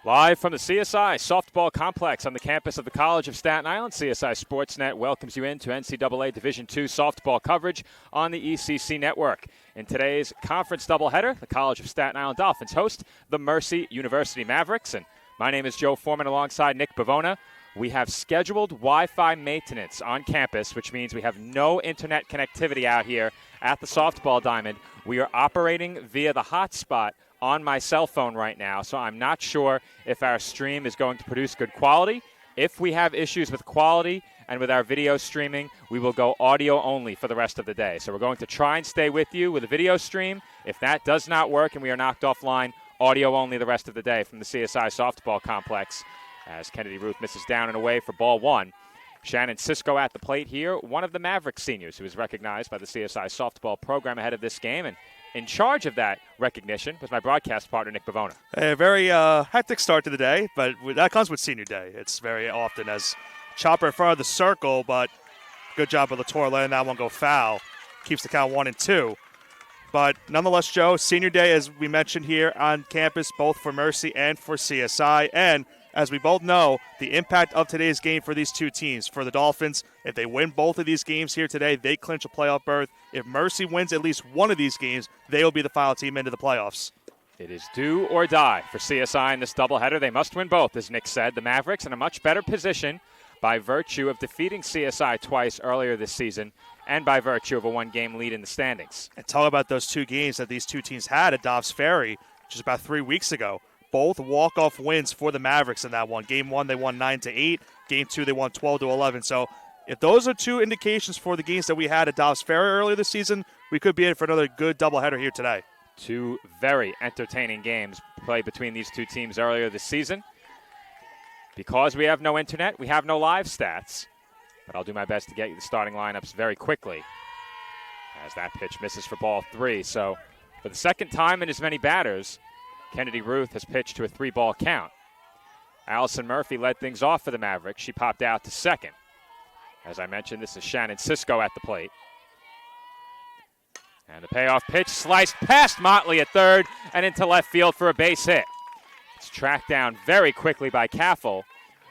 Live from the CSI Softball Complex on the campus of the College of Staten Island, CSI Sportsnet welcomes you into NCAA Division II softball coverage on the ECC network. In today's conference doubleheader, the College of Staten Island Dolphins host the Mercy University Mavericks. And my name is Joe Foreman alongside Nick Bavona. We have scheduled Wi-Fi maintenance on campus, which means we have no internet connectivity out here at the softball diamond. We are operating via the hotspot on my cell phone right now, so I'm not sure if our stream is going to produce good quality. If we have issues with quality and with our video streaming, we will go audio only for the rest of the day. So we're going to try and stay with you with a video stream. If that does not work and we are knocked offline, audio only the rest of the day from the CSI Softball Complex as Kennedy Ruth misses down and away for ball one. Shannon Cisco at the plate here, one of the Maverick seniors who was recognized by the CSI softball program ahead of this game. And in charge of that recognition was my broadcast partner, Nick Bavona. A very hectic start to the day, but that comes with senior day. It's very often as chopper in front of the circle, but good job of Latour letting that one go foul. Keeps the count 1-2. But nonetheless, Joe, senior day, as we mentioned here on campus, both for Mercy and for CSI. And as we both know, the impact of today's game for these two teams. For the Dolphins, if they win both of these games here today, they clinch a playoff berth. If Mercy wins at least one of these games, they will be the final team into the playoffs. It is do or die for CSI in this doubleheader. They must win both, as Nick said. The Mavericks in a much better position by virtue of defeating CSI twice earlier this season and by virtue of a one-game lead in the standings. And talk about those two games that these two teams had at Dobbs Ferry just about 3 weeks ago. Both walk-off wins for the Mavericks in that one. Game 1, they won 9-8. Game 2, they won 12-11. So if those are two indications for the games that we had at Dobbs Ferry earlier this season, we could be in for another good doubleheader here today. Two very entertaining games played between these two teams earlier this season. Because we have no internet, we have no live stats. But I'll do my best to get you the starting lineups very quickly as that pitch misses for ball 3. So for the second time in as many batters, Kennedy Ruth has pitched to a 3-ball count. Allison Murphy led things off for the Mavericks. She popped out to second. As I mentioned, this is Shannon Cisco at the plate. And the payoff pitch sliced past Motley at third and into left field for a base hit. It's tracked down very quickly by Caffel,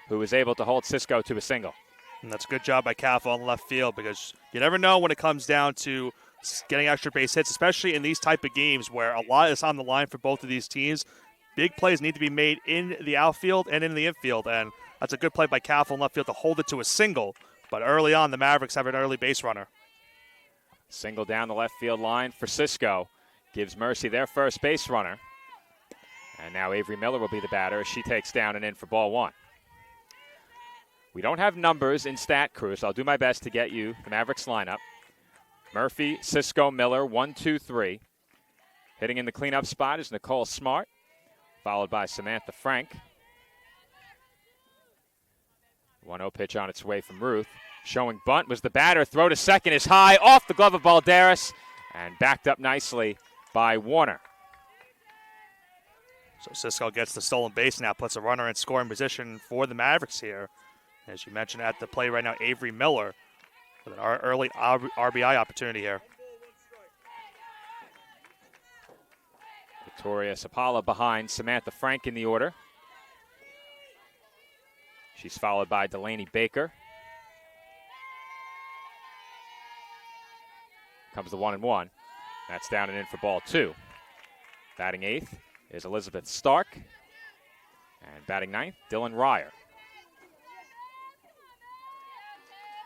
who was able to hold Cisco to a single. And that's a good job by Caffel on left field because you never know when it comes down to getting extra base hits, especially in these type of games where a lot is on the line for both of these teams. Big plays need to be made in the outfield and in the infield, and that's a good play by Caffel in left field to hold it to a single. But early on, the Mavericks have an early base runner. Single down the left field line for Cisco gives Mercy their first base runner. And now Avery Miller will be the batter as she takes down and in for ball 1. We don't have numbers in Stat Crew, so I'll do my best to get you the Mavericks lineup. Murphy, Cisco, Miller, 1, 2, 3. Hitting in the cleanup spot is Nicole Smart, followed by Samantha Frank. 1-0 pitch on its way from Ruth. Showing bunt was the batter. Throw to second is high, off the glove of Balderas, and backed up nicely by Warner. So Cisco gets the stolen base now, puts a runner in scoring position for the Mavericks here. As you mentioned at the play right now, Avery Miller with an early RBI opportunity here. Victoria Sapala behind Samantha Frank in the order. She's followed by Delaney Baker. Comes the 1-1. That's down and in for ball 2. Batting 8th is Elizabeth Stark. And batting 9th, Dylan Ryer.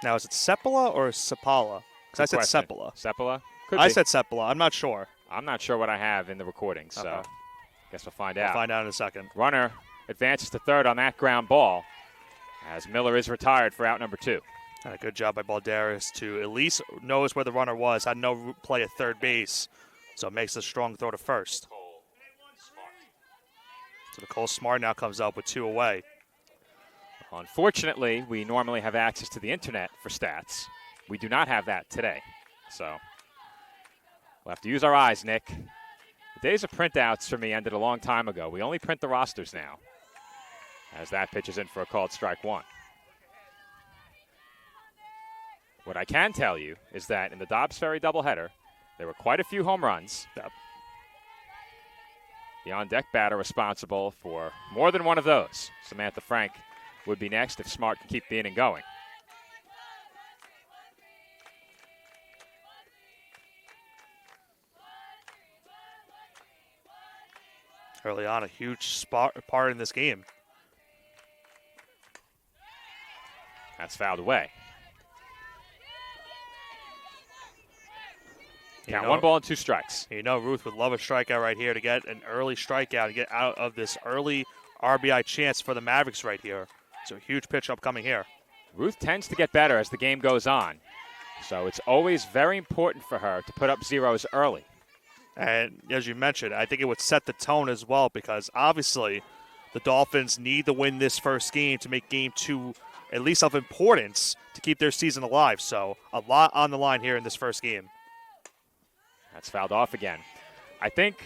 Now, is it Seppala or Sapala? Because I said Seppala. Seppala? I said Seppala. I'm not sure. I'm not sure what I have in the recording, so guess we'll find out. We'll find out in a second. Runner advances to third on that ground ball as Miller is retired for out number 2. And a good job by Balderas to at least knows where the runner was, had no play at third base, so it makes a strong throw to first. So Nicole Smart now comes up with 2 away. Unfortunately, we normally have access to the internet for stats. We do not have that today, so we'll have to use our eyes, Nick. The days of printouts for me ended a long time ago. We only print the rosters now, as that pitch is in for a called strike 1. What I can tell you is that in the Dobbs Ferry doubleheader, there were quite a few home runs. The on-deck batter responsible for more than one of those. Samantha Frank would be next if Smart can keep the inning going. Early on, a huge part in this game. That's fouled away. Count 1 ball and 2 strikes. You know Ruth would love a strikeout right here to get an early strikeout and get out of this early RBI chance for the Mavericks right here. So a huge pitch upcoming here. Ruth tends to get better as the game goes on. So it's always very important for her to put up zeros early. And as you mentioned, I think it would set the tone as well because obviously the Dolphins need to win this first game to make game 2 at least of importance to keep their season alive. So a lot on the line here in this first game. That's fouled off again. I think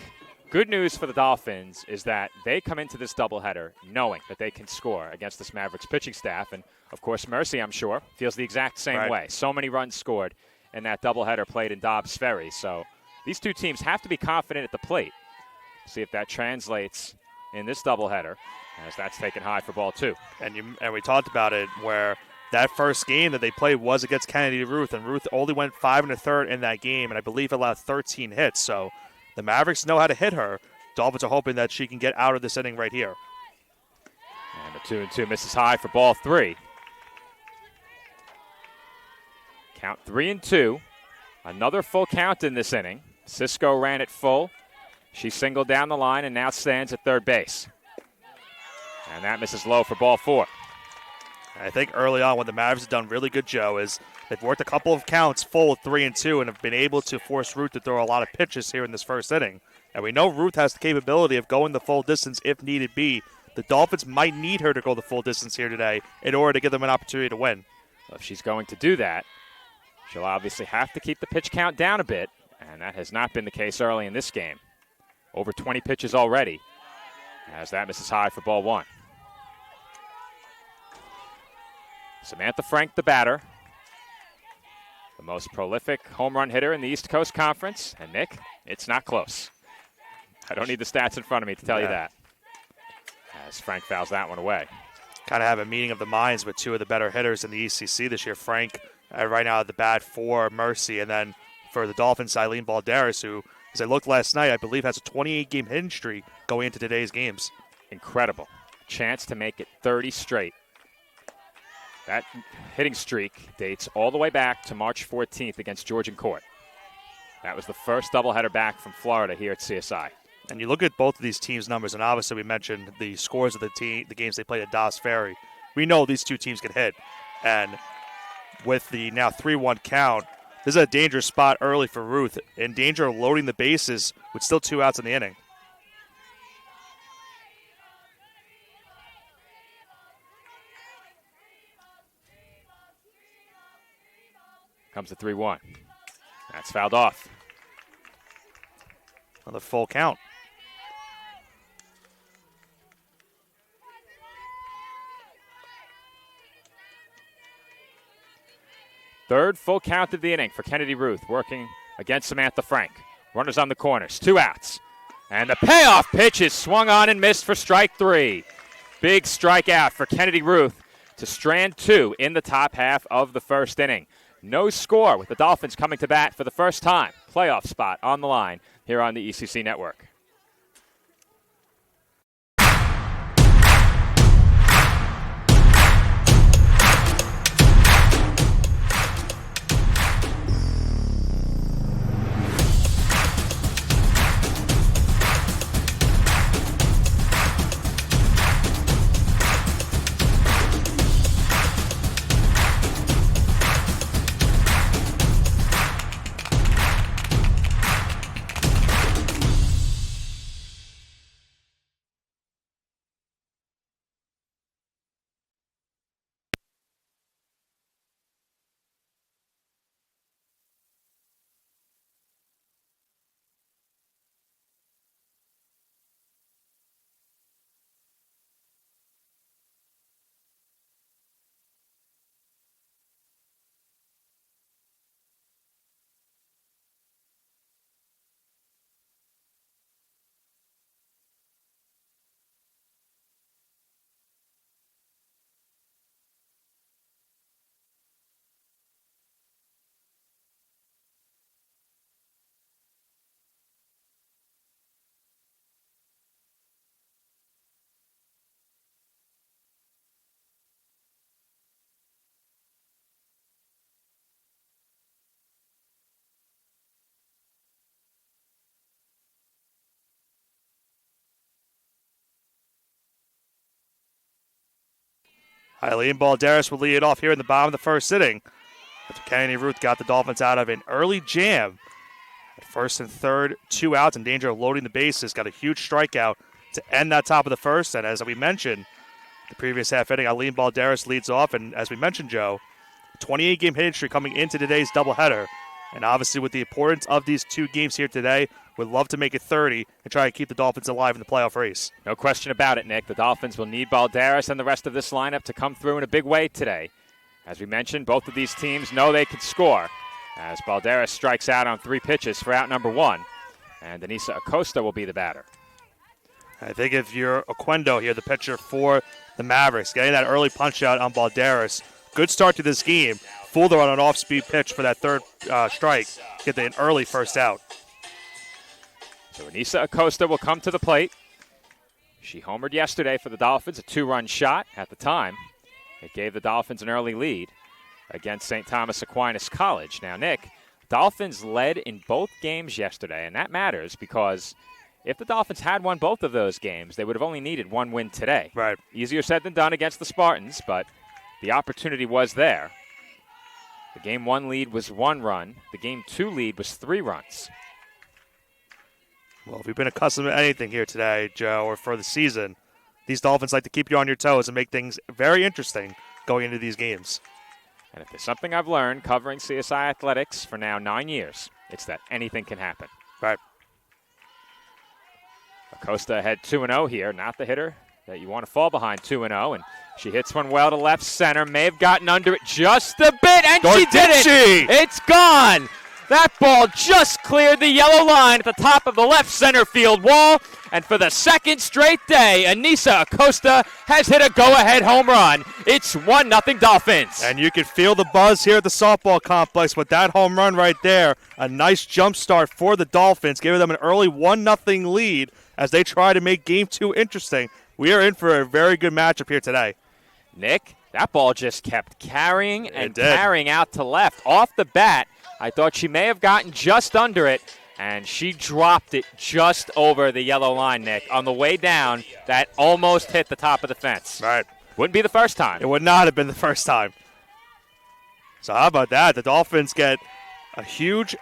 good news for the Dolphins is that they come into this doubleheader knowing that they can score against this Mavericks pitching staff. And, of course, Mercy, I'm sure, feels the exact same way. So many runs scored in that doubleheader played in Dobbs Ferry. So these two teams have to be confident at the plate. See if that translates in this doubleheader as that's taken high for ball 2. And we talked about it where that first game that they played was against Kennedy Ruth, and Ruth only went 5 1/3 in that game, and I believe allowed 13 hits. So the Mavericks know how to hit her. Dolphins are hoping that she can get out of this inning right here. And the 2-2 misses high for ball 3. Count 3-2. Another full count in this inning. Cisco ran it full. She singled down the line and now stands at third base. And that misses low for ball 4. I think early on what the Mavericks have done really good, Joe, is they've worked a couple of counts full 3-2 and have been able to force Ruth to throw a lot of pitches here in this first inning. And we know Ruth has the capability of going the full distance if needed be. The Dolphins might need her to go the full distance here today in order to give them an opportunity to win. Well, if she's going to do that, she'll obviously have to keep the pitch count down a bit, and that has not been the case early in this game. Over 20 pitches already, as that misses high for ball 1. Samantha Frank, the batter, the most prolific home run hitter in the East Coast Conference. And, Nick, it's not close. I don't need the stats in front of me to tell you that. As Frank fouls that one away. Kind of have a meeting of the minds with two of the better hitters in the ECC this year. Frank right now at the bat for Mercy, and then for the Dolphins, Eileen Balderas, who, as I looked last night, I believe has a 28-game hitting streak going into today's games. Incredible. Chance to make it 30 straight. That hitting streak dates all the way back to March 14th against Georgian Court. That was the first doubleheader back from Florida here at CSI. And you look at both of these teams' numbers, and obviously we mentioned the scores of the games they played at Dobbs Ferry. We know these two teams can hit. And with the now 3-1 count, this is a dangerous spot early for Ruth, in danger of loading the bases with still 2 outs in the inning. Comes the 3-1. That's fouled off. Another full count. Third full count of the inning for Kennedy Ruth, working against Samantha Frank. Runners on the corners, 2 outs. And the payoff pitch is swung on and missed for strike 3. Big strikeout for Kennedy Ruth to strand 2 in the top half of the first inning. No score with the Dolphins coming to bat for the first time. Playoff spot on the line here on the ECC Network. Eileen Balderas will lead it off here in the bottom of the first inning. After Kennedy Ruth got the Dolphins out of an early jam. At first and third, 2 outs, in danger of loading the bases. Got a huge strikeout to end that top of the first. And as we mentioned, the previous half inning, Eileen Balderas leads off. And as we mentioned, Joe, 28-game hitting streak coming into today's doubleheader. And obviously with the importance of these 2 games here today, would love to make it 30 and try to keep the Dolphins alive in the playoff race. No question about it, Nick. The Dolphins will need Balderas and the rest of this lineup to come through in a big way today. As we mentioned, both of these teams know they can score, as Balderas strikes out on 3 pitches for out number 1, and Denisa Acosta will be the batter. I think if you're Oquendo here, the pitcher for the Mavericks, getting that early punch out on Balderas, good start to this game. Fooled her on an off-speed pitch for that third strike. Get an early first out. So Anissa Acosta will come to the plate. She homered yesterday for the Dolphins, a 2-run shot at the time. It gave the Dolphins an early lead against St. Thomas Aquinas College. Now, Nick, Dolphins led in both games yesterday, and that matters because if the Dolphins had won both of those games, they would have only needed 1 win today. Right. Easier said than done against the Spartans, but the opportunity was there. The Game 1 lead was 1 run. The Game 2 lead was 3 runs. Well, if you've been accustomed to anything here today, Joe, or for the season, these Dolphins like to keep you on your toes and make things very interesting going into these games. And if there's something I've learned covering CSI Athletics for now 9 years, it's that anything can happen. Right. Acosta had 2-0 here, not the hitter that you want to fall behind 2-0, and she hits one well to left center. May have gotten under it just a bit, and she did it. It's gone. That ball just cleared the yellow line at the top of the left center field wall, and for the second straight day, Anissa Acosta has hit a go-ahead home run. It's 1-0 Dolphins. And you can feel the buzz here at the softball complex with that home run right there. A nice jump start for the Dolphins, giving them an early 1-0 lead as they try to make Game 2 interesting. We are in for a very good matchup here today. Nick, that ball just kept carrying and carrying out to left. Off the bat, I thought she may have gotten just under it, and she dropped it just over the yellow line, Nick. On the way down, that almost hit the top of the fence. Right. Wouldn't be the first time. It would not have been the first time. So how about that? The Dolphins get a huge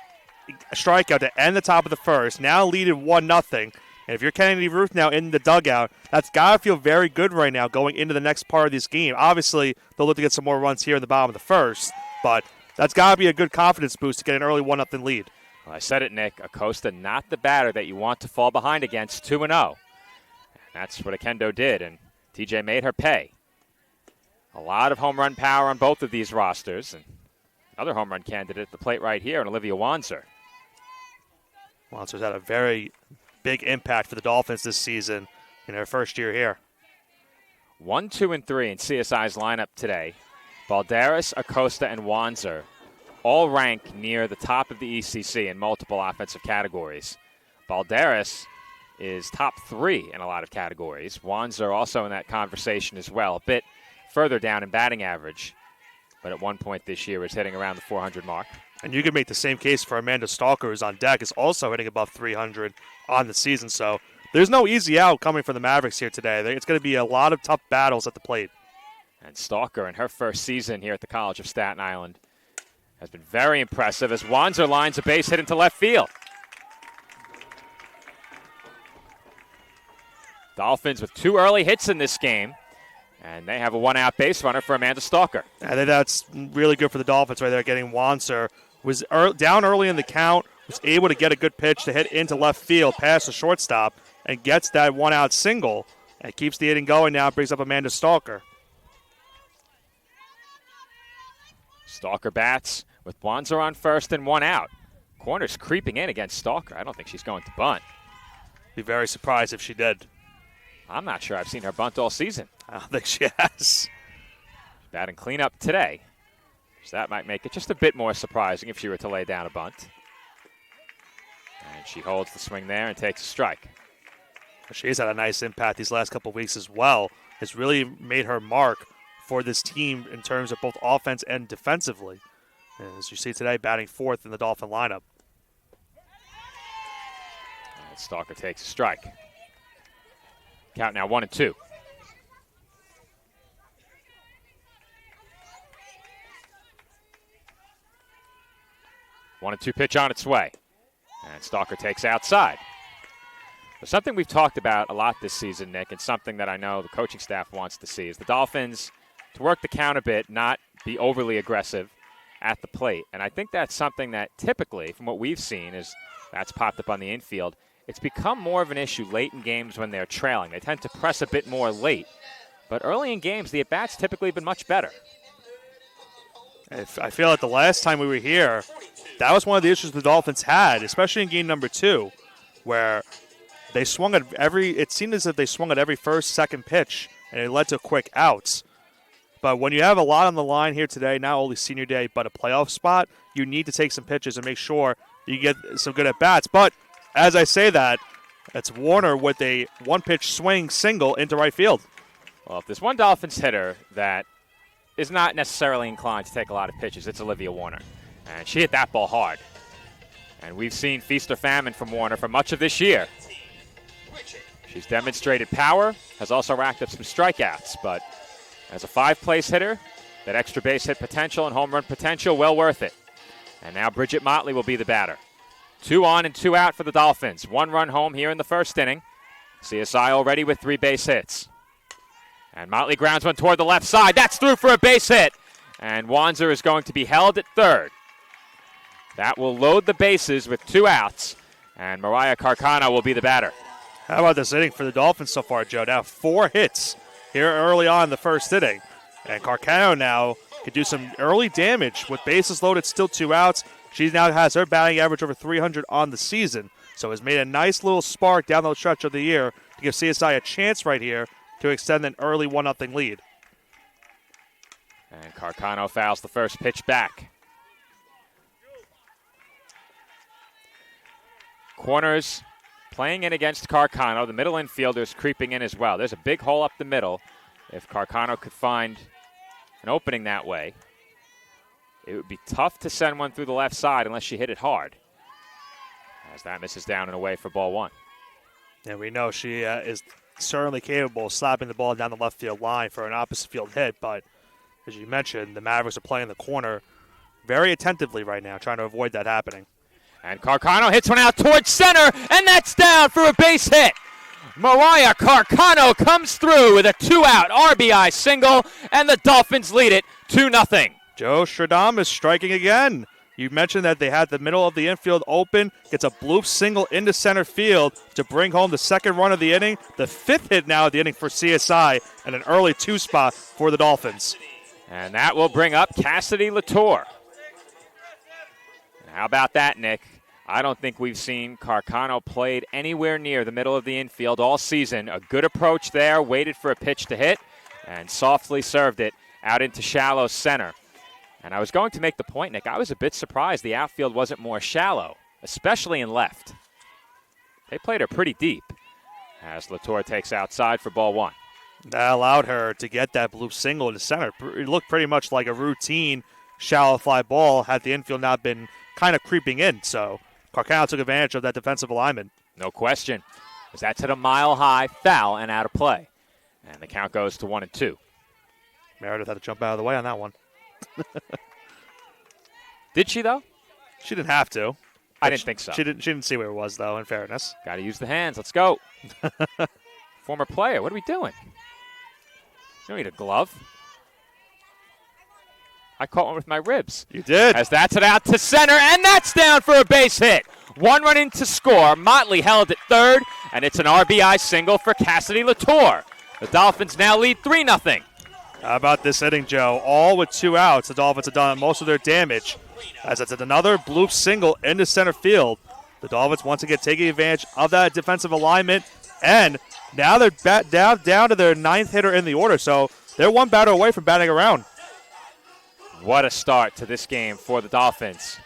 strikeout to end the top of the first, now leading 1-0. And if you're Kennedy Ruth now in the dugout, that's got to feel very good right now going into the next part of this game. Obviously, they'll look to get some more runs here in the bottom of the first, but that's got to be a good confidence boost to get an early 1-0 lead. Well, I said it, Nick. Acosta, not the batter that you want to fall behind against, 2-0. And that's what Oquendo did, and TJ made her pay. A lot of home run power on both of these rosters. And another home run candidate at the plate right here, and Olivia Wanzer. Wanzer's had a very big impact for the Dolphins this season in her first year here. 1, 2, and 3 in CSI's lineup today. Balderas, Acosta, and Wanzer all rank near the top of the ECC in multiple offensive categories. Balderas is top 3 in a lot of categories. Wanzer also in that conversation as well, a bit further down in batting average, but at one point this year was hitting around the 400 mark. And you can make the same case for Amanda Stalker, who's on deck, is also hitting above 300 on the season. So there's no easy out coming from the Mavericks here today. It's going to be a lot of tough battles at the plate. And Stalker, in her first season here at the College of Staten Island, has been very impressive as Wanzer lines a base hit into left field. Dolphins with 2 early hits in this game, and they have a 1-out base runner for Amanda Stalker. I think that's really good for the Dolphins right there, getting Wanzer. Was down early in the count, was able to get a good pitch to hit into left field past the shortstop, and gets that 1-out single, and keeps the hitting going now, brings up Amanda Stalker. Stalker bats with Wanzer on first and 1 out. Corner's creeping in against Stalker. I don't think she's going to bunt. Be very surprised if she did. I'm not sure I've seen her bunt all season. I don't think she has. Batting cleanup today. So that might make it just a bit more surprising if she were to lay down a bunt. And she holds the swing there and takes a strike. She's had a nice impact these last couple of weeks as well. Has really made her mark for this team in terms of both offense and defensively. And as you see today, batting 4th in the Dolphin lineup. And Stalker takes a strike. Count now 1-2. 1-2 pitch on its way. And Stalker takes outside. But something we've talked about a lot this season, Nick, and something that I know the coaching staff wants to see is the Dolphins to work the count a bit, not be overly aggressive at the plate. And I think that's something that typically, from what we've seen, is that's popped up on the infield. It's become more of an issue late in games when they're trailing. They tend to press a bit more late. But early in games, the at-bats typically have been much better. I feel like the last time we were here, that was one of the issues the Dolphins had, especially in game number 2, where they swung at it seemed as if they swung at every first, second pitch, and it led to quick outs. But when you have a lot on the line here today, not only senior day, but a playoff spot, you need to take some pitches and make sure you get some good at-bats. But as I say that, it's Warner with a one-pitch swing single into right field. Well, if there's one Dolphins hitter that is not necessarily inclined to take a lot of pitches, it's Olivia Warner. And she hit that ball hard. And we've seen feast or famine from Warner for much of this year. She's demonstrated power, has also racked up some strikeouts, but as a 5-place hitter, that extra base hit potential and home run potential, well worth it. And now Bridget Motley will be the batter. 2 on and 2 out for the Dolphins. 1 run home here in the first inning. CSI already with 3 base hits. And Motley grounds one toward the left side. That's through for a base hit. And Wanzer is going to be held at third. That will load the bases with 2 outs. And Mariah Carcano will be the batter. How about this inning for the Dolphins so far, Joe? Now 4 hits here early on in the first inning. And Carcano now can do some early damage with bases loaded, still 2 outs. She now has her batting average over 300 on the season. So has made a nice little spark down the stretch of the year to give CSI a chance right here to extend an early 1-0 lead. And Carcano fouls the first pitch back. Corners playing in against Carcano. The middle infielders creeping in as well. There's a big hole up the middle. If Carcano could find an opening that way, it would be tough to send one through the left side unless she hit it hard. As that misses down and away for ball 1. And we know she is certainly capable of slapping the ball down the left field line for an opposite field hit, but as you mentioned, the Mavericks are playing the corner very attentively right now, trying to avoid that happening. And Carcano hits one out towards center, and that's down for a base hit. Mariah Carcano comes through with a 2-out RBI single, and the Dolphins lead it 2-0. Joe Stradamus striking again. You mentioned that they had the middle of the infield open, gets a bloop single into center field to bring home the second run of the inning, the 5th hit now of the inning for CSI, and an early 2 spot for the Dolphins. And that will bring up Cassidy Latour. How about that, Nick? I don't think we've seen Carcano played anywhere near the middle of the infield all season. A good approach there, waited for a pitch to hit, and softly served it out into shallow center. And I was going to make the point, Nick, I was a bit surprised the outfield wasn't more shallow, especially in left. They played her pretty deep as Latour takes outside for ball 1. That allowed her to get that bloop single into center. It looked pretty much like a routine shallow fly ball had the infield not been kind of creeping in. So Carcano took advantage of that defensive alignment. No question, as that's hit a mile-high foul and out of play. And the count goes to 1-2. Meredith had to jump out of the way on that one. Did she, though? She didn't have to. I didn't think so. She didn't see where it was, though, in fairness. Got to use the hands. Let's go. Former player, what are we doing? You don't need a glove. I caught one with my ribs. You did. As that's it out to center, and that's down for a base hit. 1 run in to score. Motley held at third, and it's an RBI single for Cassidy Latour. The Dolphins now lead 3-0. How about this inning, Joe? All with 2 outs. The Dolphins have done most of their damage. As it's another bloop single into center field. The Dolphins once again taking advantage of that defensive alignment. And now they're down to their 9th hitter in the order. So they're 1 batter away from batting around. What a start to this game for the Dolphins.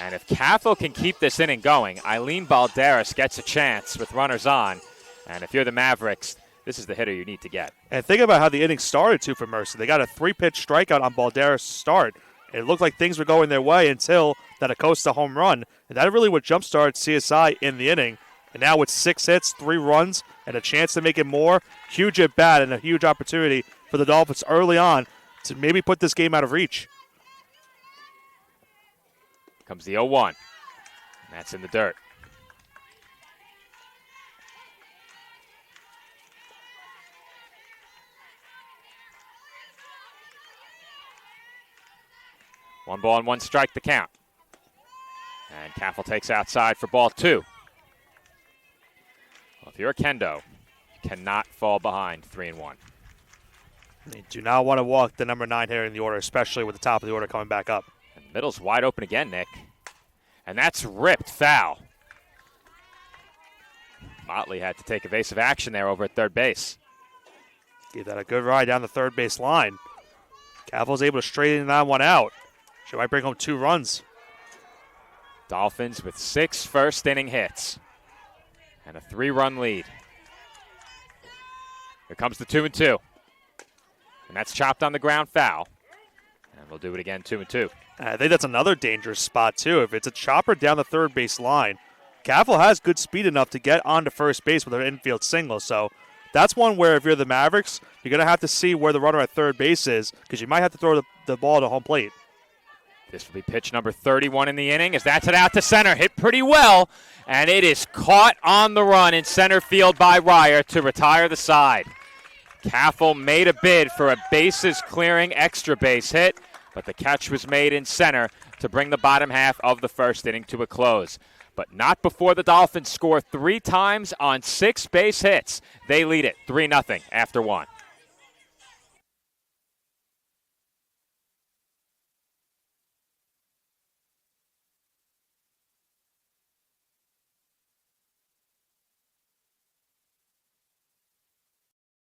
And if Cathell can keep this inning going, Eileen Balderas gets a chance with runners on. And if you're the Mavericks, this is the hitter you need to get. And think about how the inning started, too, for Mercer. They got a 3-pitch strikeout on Balderas' start. It looked like things were going their way until that Acosta home run. And that really what jump-started CSI in the inning. And now with 6 hits, 3 runs, and a chance to make it more, huge at-bat and a huge opportunity for the Dolphins early on to maybe put this game out of reach. Comes the 0-1. And that's in the dirt. One ball and one strike the count. And Kaffel takes outside for ball 2. Well, if you're a Kendo, you cannot fall behind 3-1. They do not want to walk the number 9 hitter in the order, especially with the top of the order coming back up. And the middle's wide open again, Nick. And that's ripped foul. Motley had to take evasive action there over at third base. Gave that a good ride down the third base line. Kaffel's able to straighten that one out. She might bring home 2 runs. Dolphins with 6 first-inning hits and a 3-run lead. Here comes the 2-2. And that's chopped on the ground foul. And we'll do it again, 2-2. I think that's another dangerous spot, too. If it's a chopper down the third base line, Kaffel has good speed enough to get onto first base with an infield single. So that's one where if you're the Mavericks, you're going to have to see where the runner at third base is because you might have to throw the ball to home plate. This will be pitch number 31 in the inning as that's it out to center. Hit pretty well, and it is caught on the run in center field by Ryer to retire the side. Kaffel made a bid for a bases-clearing extra base hit, but the catch was made in center to bring the bottom half of the first inning to a close. But not before the Dolphins score 3 times on 6 base hits. They lead it 3-0 after 1.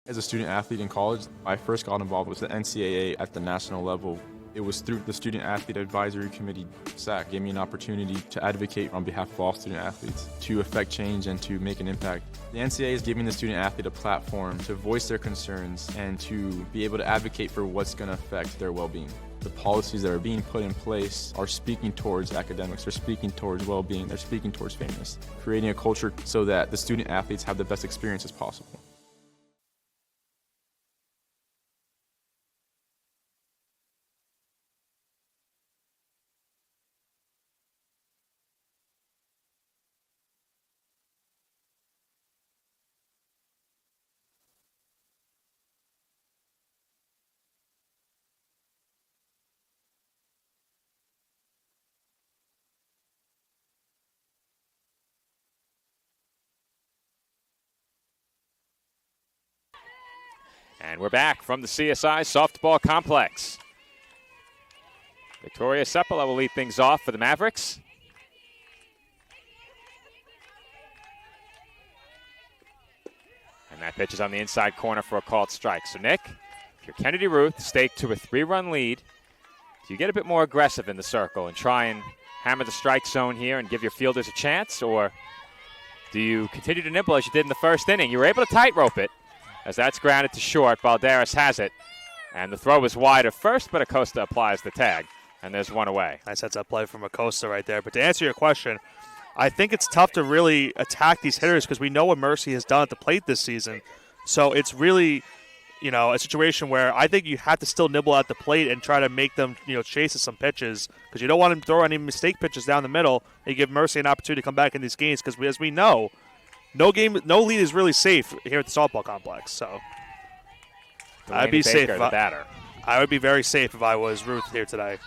As a student athlete in college, I first got involved with the NCAA at the national level. It was through the Student Athlete Advisory Committee, SAC, gave me an opportunity to advocate on behalf of all student athletes, to affect change and to make an impact. The NCAA is giving the student athlete a platform to voice their concerns and to be able to advocate for what's going to affect their well-being. The policies that are being put in place are speaking towards academics, they're speaking towards well-being, they're speaking towards fairness, creating a culture so that the student athletes have the best experiences possible. And we're back from the CSI Softball Complex. Victoria Seppala will lead things off for the Mavericks. And that pitch is on the inside corner for a called strike. So, Nick, if you're Kennedy Ruth, staked to a 3-run lead, do you get a bit more aggressive in the circle and try and hammer the strike zone here and give your fielders a chance? Or do you continue to nibble as you did in the first inning? You were able to tightrope it, as that's grounded to short. Balderas has it, and the throw is wide at first, but Acosta applies the tag, and there's one away. Nice heads-up play from Acosta right there. But to answer your question, I think it's tough to really attack these hitters because we know what Mercy has done at the plate this season. So it's really, a situation where I think you have to still nibble at the plate and try to make them, chase at some pitches because you don't want them to throw any mistake pitches down the middle and give Mercy an opportunity to come back in these games because, as we know, no lead is really safe here at the softball complex. So I'd be safe. The batter. I would be very safe if I was Ruth here today.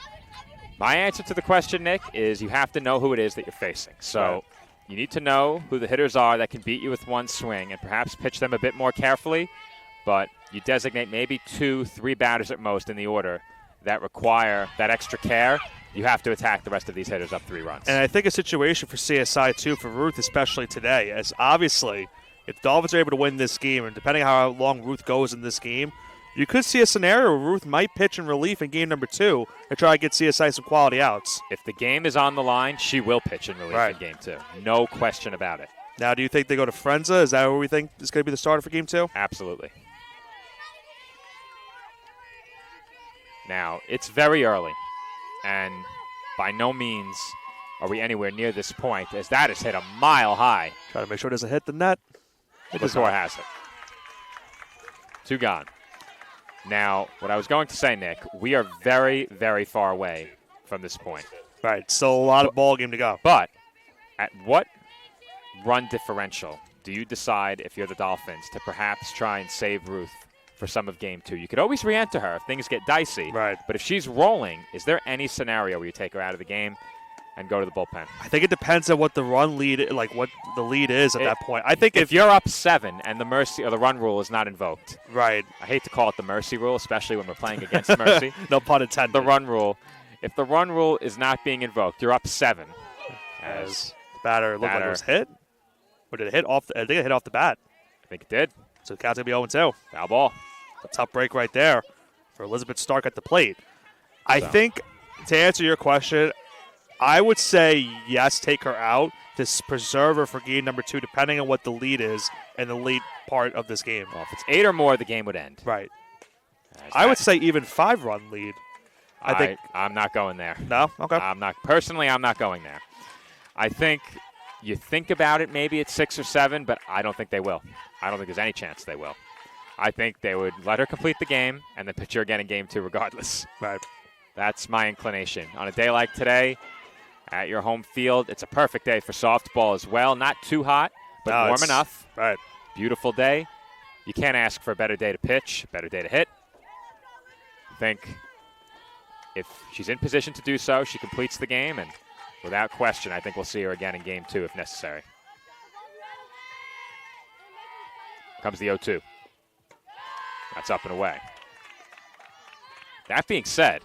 My answer to the question, Nick, is you have to know who it is that you're facing. So you need to know who the hitters are that can beat you with one swing and perhaps pitch them a bit more carefully. But you designate maybe 2-3 batters at most in the order that require that extra care. You have to attack the rest of these hitters up 3 runs. And I think a situation for CSI, too, for Ruth especially today, as obviously if the Dolphins are able to win this game, and depending on how long Ruth goes in this game, you could see a scenario where Ruth might pitch in relief in game number 2 and try to get CSI some quality outs. If the game is on the line, she will pitch in relief in game 2. No question about it. Now, do you think they go to Frenza? Is that what we think is going to be the starter for game 2? Absolutely. Now, it's very early. And by no means are we anywhere near this point, as that is hit a mile high. Try to make sure it doesn't hit the net. Latour has it. 2 gone. Now, what I was going to say, Nick, we are very, very far away from this point. Right. Still a lot of ball game to go. But at what run differential do you decide, if you're the Dolphins, to perhaps try and save Ruth for some of game 2? You could always re-enter her if things get dicey. Right. But if she's rolling, is there any scenario where you take her out of the game and go to the bullpen? I think it depends on what the run lead, like what the lead is at that point. I think if you're up 7 and the mercy or the run rule is not invoked. Right. I hate to call it the mercy rule, especially when we're playing against mercy. No pun intended. The run rule. If the run rule is not being invoked, you're up 7. As batter looked like it was hit. Or did it hit off? I think it hit off the bat. I think it did. So the count's going to be 0-2. Foul ball. A tough break right there for Elizabeth Stark at the plate. I think, to answer your question, I would say yes, take her out to preserve her for game number 2, depending on what the lead is in the late part of this game. Well, if it's 8 or more, the game would end. Right. I would say even 5-run lead. I think I'm not going there. No? Okay. I'm not going there. I think you think about it maybe at 6 or 7, but I don't think they will. I don't think there's any chance they will. I think they would let her complete the game and then pitch her again in game 2 regardless. Right. That's my inclination. On a day like today, at your home field, it's a perfect day for softball as well. Not too hot, but warm enough. Right. Beautiful day. You can't ask for a better day to pitch, a better day to hit. I think if she's in position to do so, she completes the game, and without question, I think we'll see her again in game 2 if necessary. Comes the 0-2. That's up and away. That being said,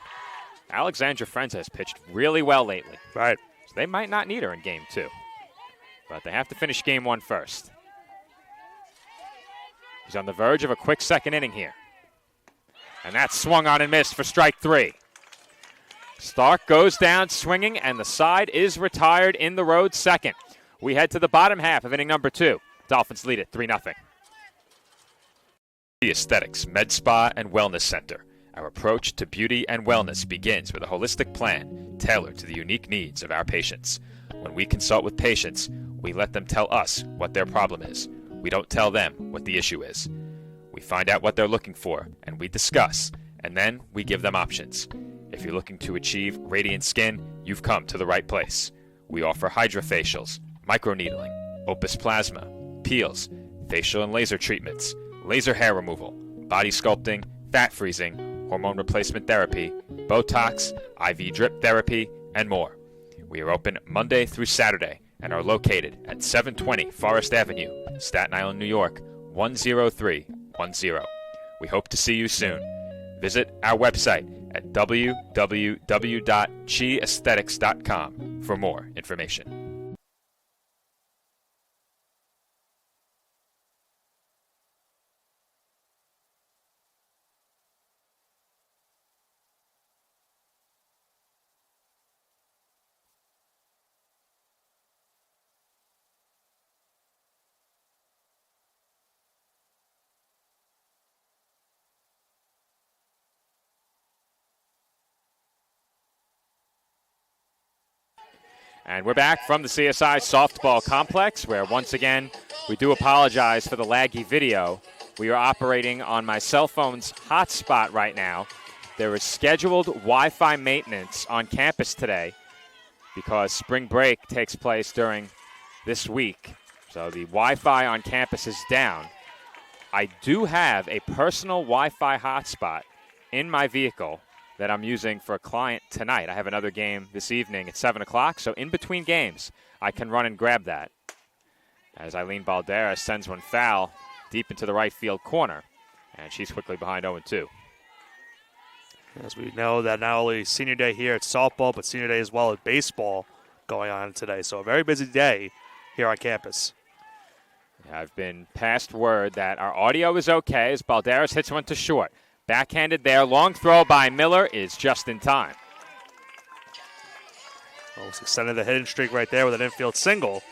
Alexandra Frenza has pitched really well lately. Right. So they might not need her in game 2. But they have to finish game 1 first. He's on the verge of a quick second inning here. And that's swung on and missed for strike 3. Stark goes down swinging, and the side is retired in the road second. We head to the bottom half of inning number 2. Dolphins lead it 3-0. The Aesthetics Med Spa and Wellness Center. Our approach to beauty and wellness begins with a holistic plan tailored to the unique needs of our patients. When we consult with patients, we let them tell us what their problem is. We don't tell them what the issue is. We find out what they're looking for, and we discuss, and then we give them options. If you're looking to achieve radiant skin, you've come to the right place. We offer hydrofacials, microneedling, Opus Plasma, peels, facial and laser treatments, laser hair removal, body sculpting, fat freezing, hormone replacement therapy, Botox, IV drip therapy, and more. We are open Monday through Saturday and are located at 720 Forest Avenue, Staten Island, New York, 10310. We hope to see you soon. Visit our website at www.chiaesthetics.com for more information. And we're back from the CSI Softball Complex, where once again we do apologize for the laggy video. We are operating on my cell phone's hotspot right now. There is scheduled Wi-Fi maintenance on campus today because spring break takes place during this week. So the Wi-Fi on campus is down. I do have a personal Wi-Fi hotspot in my vehicle that I'm using for a client tonight. I have another game this evening at 7 o'clock, so in between games, I can run and grab that. As Eileen Balderas sends one foul deep into the right field corner, and she's quickly behind 0-2. As we know that not only senior day here at softball, but senior day as well at baseball going on today. So a very busy day here on campus. I've been passed word that our audio is okay as Balderas hits one to short. Backhanded there, long throw by Miller is just in time. Almost extended the hitting streak right there with an infield single.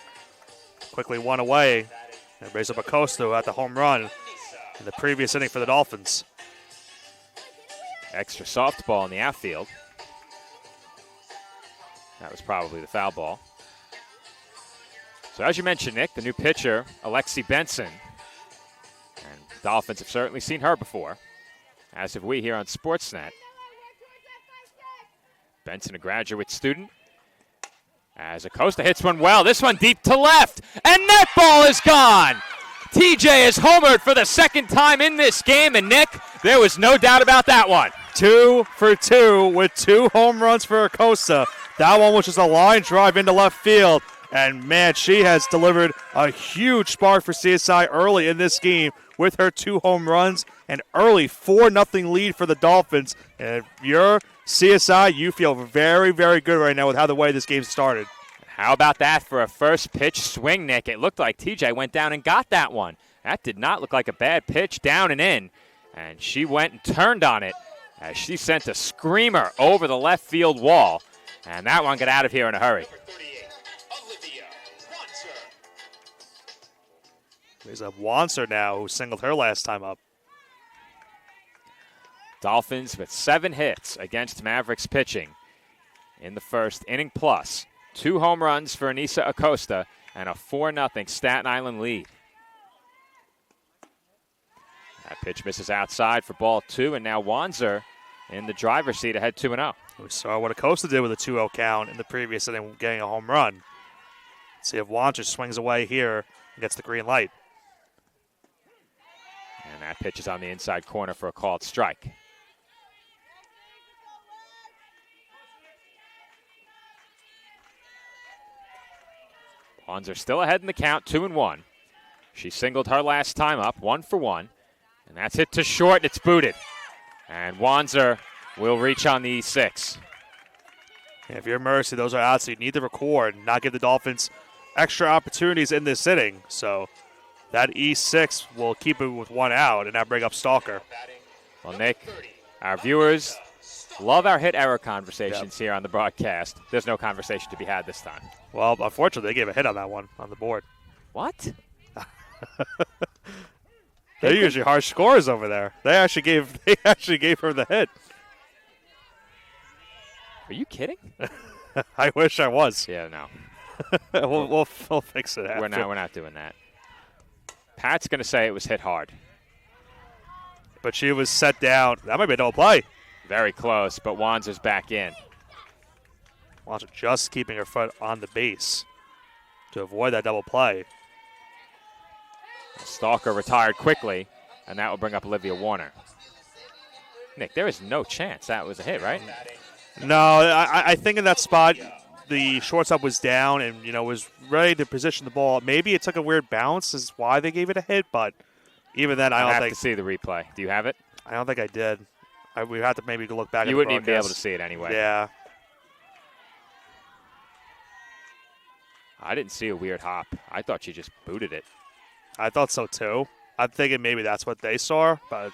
Quickly one away and raised up Acosta who had the home run in the previous inning for the Dolphins. Extra softball in the outfield. That was probably the foul ball. So as you mentioned, Nick, the new pitcher, Alexi Benson. And Dolphins have certainly seen her before, as have we here on Sportsnet. Benson, a graduate student As Acosta hits one well, this one deep to left, and that ball is gone. TJ is homered for the second time in this game, and Nick, there was no doubt about that one. 2 for 2 with 2 home runs for Acosta. That one was just a line drive into left field, and man, she has delivered a huge spark for CSI early in this game with her 2 home runs, and early 4-0 lead for the Dolphins. And if you're CSI, you feel very, very good right now with how the way this game started. How about that for a first pitch swing, Nick? It looked like TJ went down and got that one. That did not look like a bad pitch, down and in. And she went and turned on it as she sent a screamer over the left field wall. And that one got out of here in a hurry. There's a Wanser now who singled her last time up. Dolphins with 7 hits against Mavericks pitching in the first inning plus. 2 home runs for Anissa Acosta and a 4-0 Staten Island lead. That pitch misses outside for ball 2, and now Wanser in the driver's seat ahead 2-0. We saw what Acosta did with a 2-0 count in the previous inning, getting a home run. Let's see if Wanser swings away here and gets the green light. And that pitch is on the inside corner for a called strike. Wanser still ahead in the count, 2-1. She singled her last time up, 1 for 1. And that's hit to short, and it's booted. And Wanser will reach on the E6. And if you're Mercy, those are outs, so you need to record and not give the Dolphins extra opportunities in this inning. So that E6 will keep it with 1 out and now bring up Stalker. Well, Nick, our viewers love our hit error conversations here on the broadcast. There's no conversation to be had this time. Well, unfortunately, they gave a hit on that one on the board. What? They're usually harsh scores over there. They actually gave her the hit. Are you kidding? I wish I was. Yeah, no. we'll fix it after. We're not doing that. Pat's going to say it was hit hard. But she was set down. That might be a double play. Very close, but Wanser's back in. Wanser just keeping her foot on the base to avoid that double play. Stalker retired quickly, and that will bring up Olivia Warner. Nick, there is no chance that was a hit, right? No, I think in that spot, the shortstop was down and, was ready to position the ball. Maybe it took a weird bounce is why they gave it a hit, but even then, I have to see the replay. Do you have it? I don't think I did. We have to maybe look back at the broadcast. You wouldn't even be able to see it anyway. Yeah. I didn't see a weird hop. I thought she just booted it. I thought so, too. I'm thinking maybe that's what they saw, but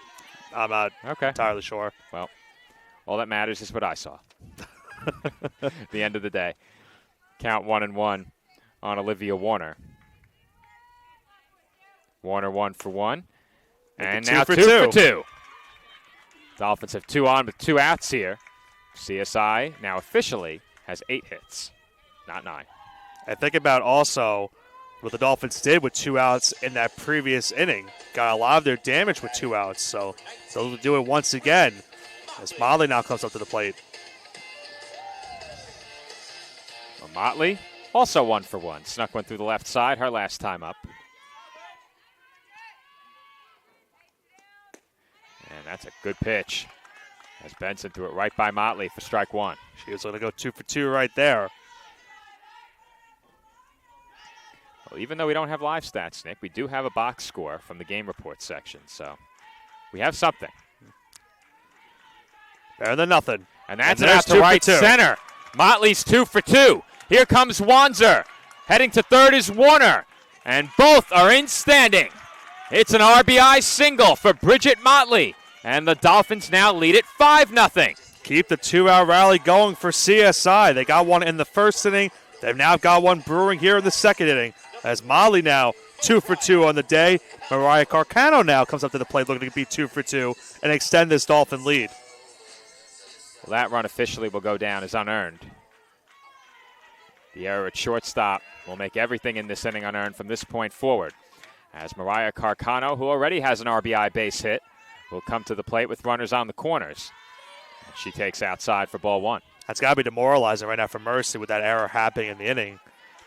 I'm not entirely sure. Well, all that matters is what I saw. At the end of the day. Count 1-1 on Olivia Warner. Warner 1 for 1. And now 2 for 2. Dolphins have 2 on with 2 outs here. CSI now officially has 8 hits, not 9. And think about also what the Dolphins did with 2 outs in that previous inning. Got a lot of their damage with 2 outs, so they'll do it once again as Motley now comes up to the plate. Well, Motley also 1 for 1. Snuck one through the left side her last time up. And that's a good pitch as Benson threw it right by Motley for strike 1. She was going to go 2 for 2 right there. Well, even though we don't have live stats, Nick, we do have a box score from the game report section, so we have something. Better than nothing. And that's out to right center. Motley's 2 for 2. Here comes Wanser. Heading to third is Warner. And both are in standing. It's an RBI single for Bridget Motley. And the Dolphins now lead it 5-0. Keep the 2-out rally going for CSI. They got one in the first inning. They've now got one brewing here in the second inning. As Motley now 2 for 2 on the day. Mariah Carcano now comes up to the plate looking to be 2 for 2 and extend this Dolphin lead. Well, that run officially will go down as unearned. The error at shortstop will make everything in this inning unearned from this point forward. As Mariah Carcano, who already has an RBI base hit, will come to the plate with runners on the corners. She takes outside for ball 1. That's got to be demoralizing right now for Mercy with that error happening in the inning.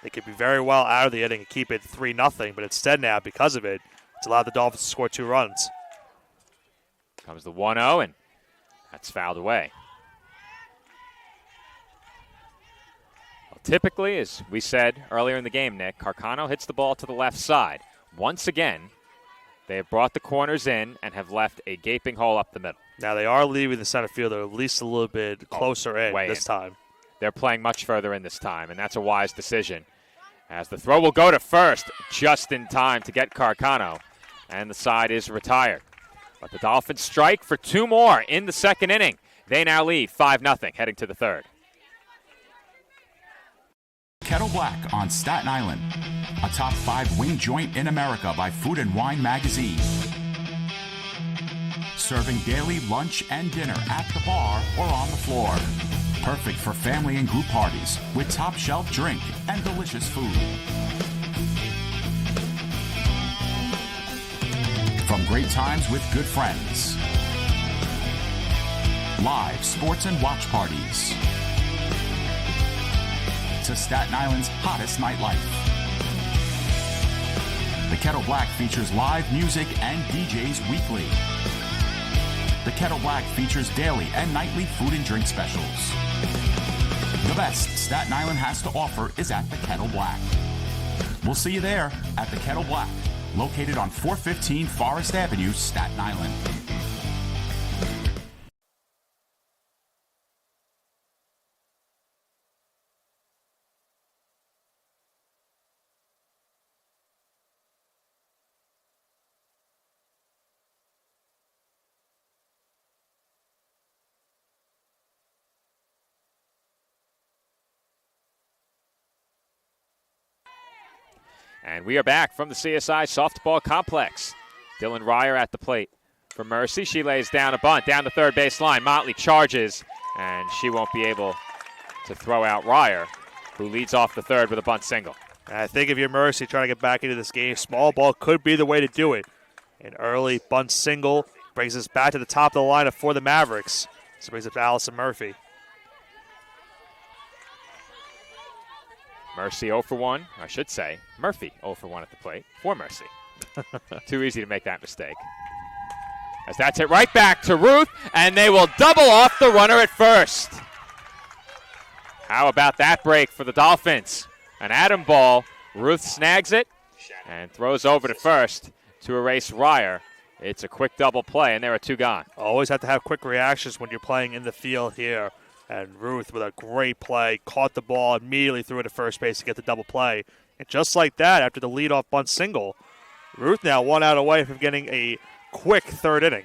They could be very well out of the inning and keep it 3-0, but instead now, because of it, it's allowed the Dolphins to score 2 runs. Comes the 1-0, and that's fouled away. Well, typically, as we said earlier in the game, Nick, Carcano hits the ball to the left side. Once again, they have brought the corners in and have left a gaping hole up the middle. Now, they are leaving the center fielder at least a little bit closer in this time. They're playing much further in this time, and that's a wise decision. As the throw will go to first just in time to get Carcano, and the side is retired. But the Dolphins strike for 2 more in the second inning. They now lead 5-0 heading to the third. Kettle Black on Staten Island, a top 5 wing joint in America by Food and Wine magazine. Serving daily lunch and dinner at the bar or on the floor. Perfect for family and group parties with top shelf drink and delicious food. From great times with good friends. Live sports and watch parties. To Staten Island's hottest nightlife. The Kettle Black features live music and DJs weekly. The Kettle Black features daily and nightly food and drink specials. The best Staten Island has to offer is at the Kettle Black. We'll see you there at the Kettle Black, located on 415 Forest Avenue, Staten Island. And we are back from the CSI Softball Complex. Dylan Ryer at the plate for Mercy. She lays down a bunt down the third base line. Motley charges, and she won't be able to throw out Ryer, who leads off the third with a bunt single. And I think if you're Mercy trying to get back into this game, small ball could be the way to do it. An early bunt single brings us back to the top of the lineup for the Mavericks. This brings up to Allison Murphy. Mercy 0 for 1, I should say. Murphy 0 for 1 at the plate for Mercy. Too easy to make that mistake. As that's it right back to Ruth, and they will double off the runner at first. How about that break for the Dolphins? An Adam ball. Ruth snags it and throws over to first to erase Ryer. It's a quick double play, and there are 2 gone. Always have to have quick reactions when you're playing in the field here. And Ruth, with a great play, caught the ball, immediately threw it to first base to get the double play. And just like that, after the leadoff bunt single, Ruth now 1 out away from getting a quick third inning.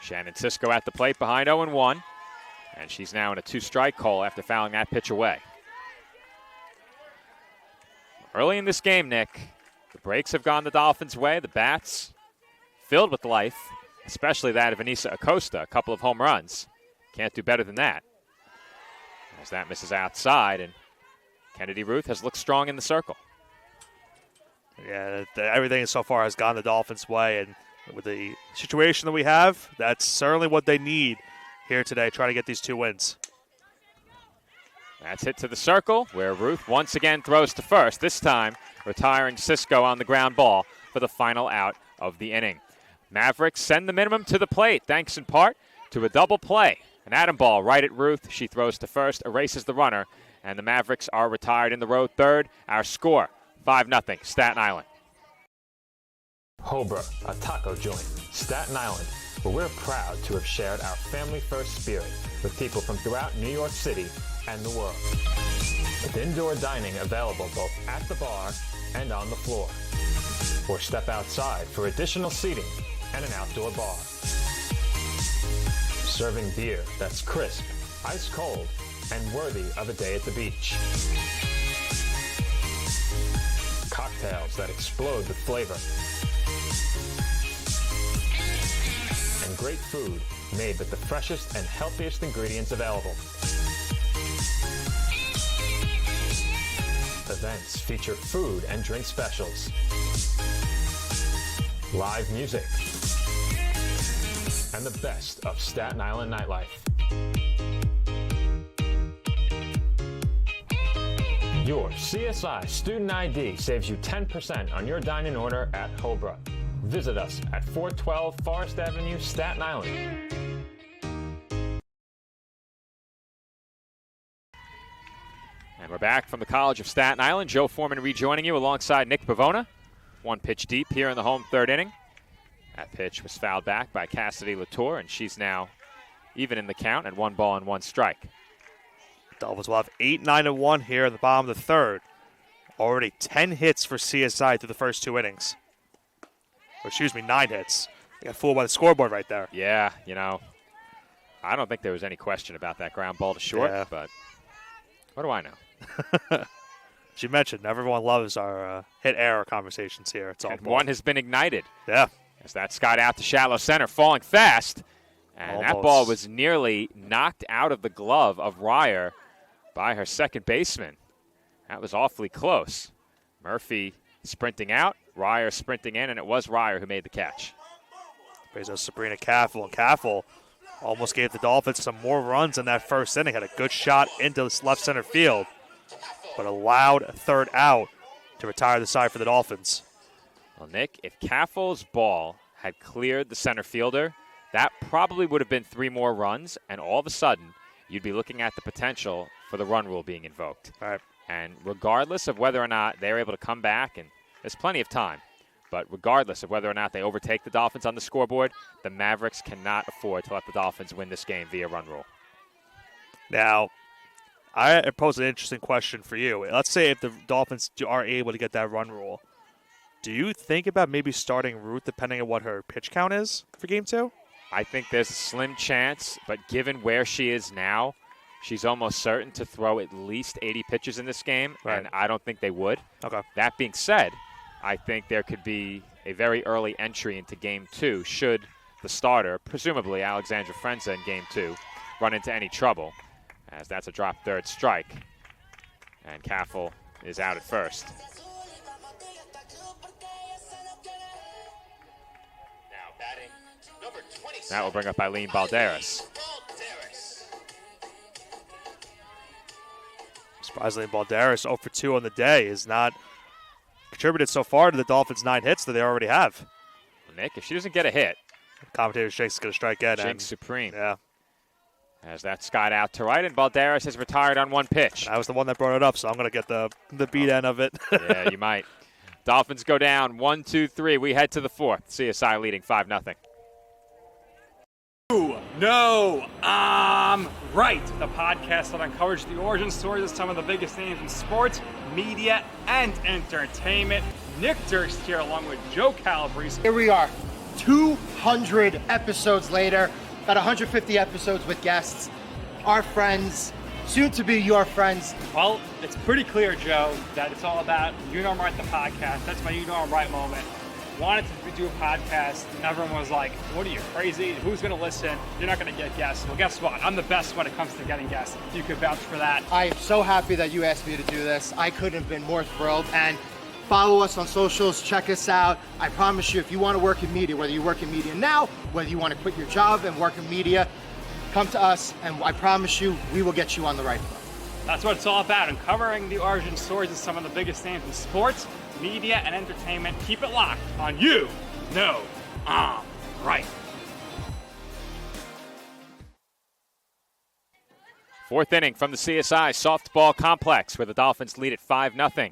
Shannon Cisco at the plate behind 0-1. And she's now in a 2-strike call after fouling that pitch away. Early in this game, Nick, the breaks have gone the Dolphins' way. The bats filled with life, especially that of Anissa Acosta, a couple of home runs. Can't do better than that. As that misses outside, and Kennedy Ruth has looked strong in the circle. Yeah, everything so far has gone the Dolphins' way, and with the situation that we have, that's certainly what they need here today, trying to get these 2 wins. That's hit to the circle, where Ruth once again throws to first, this time retiring Cisco on the ground ball for the final out of the inning. Mavericks send the minimum to the plate, thanks in part to a double play. An Adam ball right at Ruth. She throws to first, erases the runner, and the Mavericks are retired in the road third. Our score, 5-0, Staten Island. Hobra, a taco joint, Staten Island, where we're proud to have shared our family-first spirit with people from throughout New York City and the world. With indoor dining available both at the bar and on the floor. Or step outside for additional seating and an outdoor bar. Serving beer that's crisp, ice cold, and worthy of a day at the beach. Cocktails that explode with flavor. And great food made with the freshest and healthiest ingredients available. Events feature food and drink specials. live music, and the best of Staten Island nightlife. Your CSI Student ID saves you 10% on your dining order at Hobra. Visit us at 412 Forest Avenue, Staten Island. And we're back from the College of Staten Island. Joe Foreman rejoining you alongside Nick Pavona. One pitch deep here in the home third inning. That pitch was fouled back by Cassidy Latour, and she's now even in the count at 1 ball and 1 strike. Dolphins will have 8-9-1 here in the bottom of the third. Already 10 hits for CSI through the first 2 innings. Or excuse me, 9 hits. They got fooled by the scoreboard right there. Yeah, I don't think there was any question about that ground ball to short, Yeah. but what do I know? As you mentioned, everyone loves our hit error conversations here. It's all And one has been ignited. Yeah. As that skied out to shallow center, falling fast. And that Almost. ball was nearly knocked out of the glove of Ryer by her second baseman. That was awfully close. Murphy sprinting out, Ryer sprinting in, and it was Ryer who made the catch. Praise out Sabrina Caffel. And Caffel almost gave the Dolphins some more runs in that first inning. Had a good shot into this left center field, but allowed a third out to retire the side for the Dolphins. Well, Nick, if Caffel's ball had cleared the center fielder, that probably would have been 3 more runs, and all of a sudden, you'd be looking at the potential for the run rule being invoked. All right. And regardless of whether or not they're able to come back, and there's plenty of time, but regardless of whether or not they overtake the Dolphins on the scoreboard, the Mavericks cannot afford to let the Dolphins win this game via run rule. Now, I pose an interesting question for you. Let's say if the Dolphins are able to get that run rule, do you think about maybe starting Ruth depending on what her pitch count is for Game 2? I think there's a slim chance, but given where she is now, she's almost certain to throw at least 80 pitches in this game, Right. and I don't think they would. Okay. That being said, I think there could be a very early entry into Game 2 should the starter, presumably Alexandra Frenza in Game 2, run into any trouble, as that's a drop third strike, and Caffel is out at first. That will bring up Eileen Balderas. Surprisingly, Balderas 0 for 2 on the day is not contributed so far to the Dolphins' 9 hits that they already have. Nick, if she doesn't get a hit, Commentator Shake's going to strike again. Jinx Supreme. Yeah, As that skied out to right, and Balderas has retired on 1 pitch. I was the one that brought it up, so I'm going to get the beat end of it. Yeah, you might. Dolphins go down 1-2-3. We head to the 4th. CSI leading 5-0. No, I'm right. The podcast that uncovers the origin stories of some of the biggest names in sports, media, and entertainment. Nick Durst here along with Joe Calabrese. Here we are, 200 episodes later, about 150 episodes with guests, our friends, soon to be your friends. Well, it's pretty clear, Joe, that it's all about You Know I'm Right, the podcast. That's my You Know I'm Right moment. Wanted to do a podcast, and everyone was like, what are you, crazy? Who's going to listen? You're not going to get guests. Well, guess what? I'm the best when it comes to getting guests. You could vouch for that. I am so happy that you asked me to do this. I couldn't have been more thrilled. And follow us on socials, check us out. I promise you, if you want to work in media, whether you work in media now, whether you want to quit your job and work in media, come to us, and I promise you, we will get you on the right foot. That's what it's all about, uncovering the origin stories of some of the biggest names in sports, media, and entertainment. Keep it locked on You Know I'm Right. 4th inning from the CSI softball complex, where the Dolphins lead at 5-0. The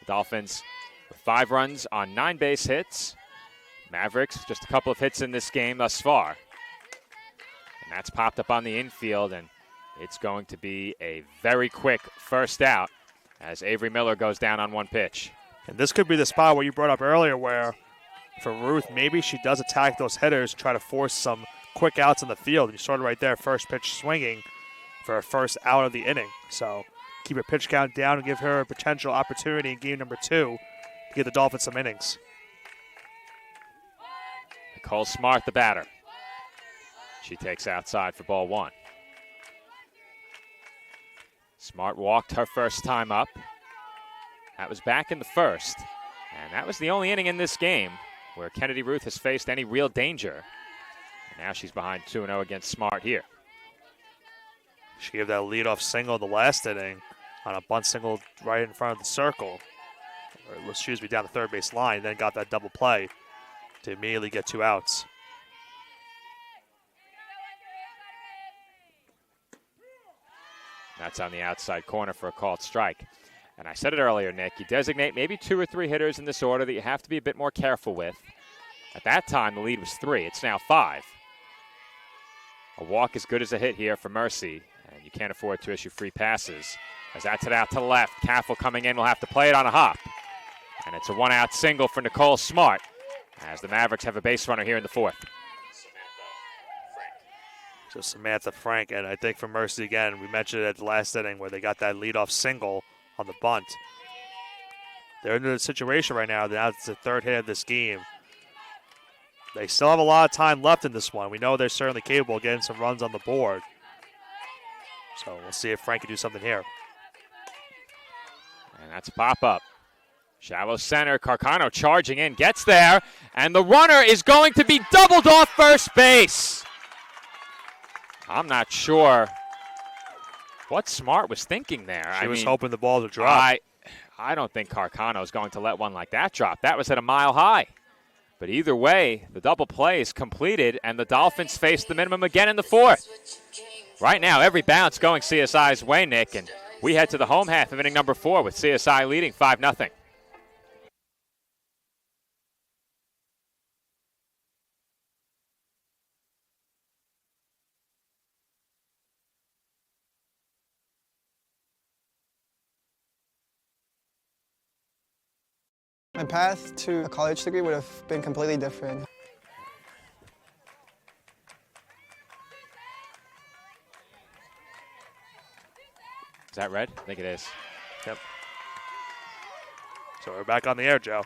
Dolphins with 5 runs on 9 base hits. Mavericks just a couple of hits in this game thus far. And that's popped up on the infield, and it's going to be a very quick first out as Avery Miller goes down on 1 pitch. And this could be the spot where you brought up earlier where for Ruth, maybe she does attack those hitters, try to force some quick outs in the field. You started right there, first pitch swinging for her first out of the inning. So keep her pitch count down and give her a potential opportunity in game number 2 to get the Dolphins some innings. Nicole Smart, the batter. She takes outside for ball 1. Smart walked her first time up. That was back in the first. And that was the only inning in this game where Kennedy Ruth has faced any real danger. And now she's behind 2-0 against Smart here. She gave that leadoff single in the last inning on a bunt single right in front of the circle. Or excuse me, down the third base line, then got that double play to immediately get 2 outs. That's on the outside corner for a called strike. And I said it earlier, Nick, you designate maybe 2 or 3 hitters in this order that you have to be a bit more careful with. At that time, the lead was 3. It's now 5. A walk as good as a hit here for Mercy, and you can't afford to issue free passes. As that's it out to the left, Caffel coming in will have to play it on a hop. And it's a 1-out single for Nicole Smart, as the Mavericks have a base runner here in the 4th. So Samantha Frank, and I think for Mercy again, we mentioned it at the last inning where they got that leadoff single on the bunt. They're in a situation right now. Now it's the 3rd hit of this game. They still have a lot of time left in this one. We know they're certainly capable of getting some runs on the board. So we'll see if Frank can do something here. And that's a pop-up. Shallow center, Carcano charging in, gets there, and the runner is going to be doubled off first base. I'm not sure what Smart was thinking there. She was hoping the ball to drop. I don't think Carcano is going to let one like that drop. That was at a mile high. But either way, the double play is completed, and the Dolphins face the minimum again in the 4th. Right now, every bounce going CSI's way, Nick, and we head to the home half of inning number 4 with CSI leading 5-0. My path to a college degree would have been completely different. Is that red? I think it is. Yep. So we're back on the air, Joe.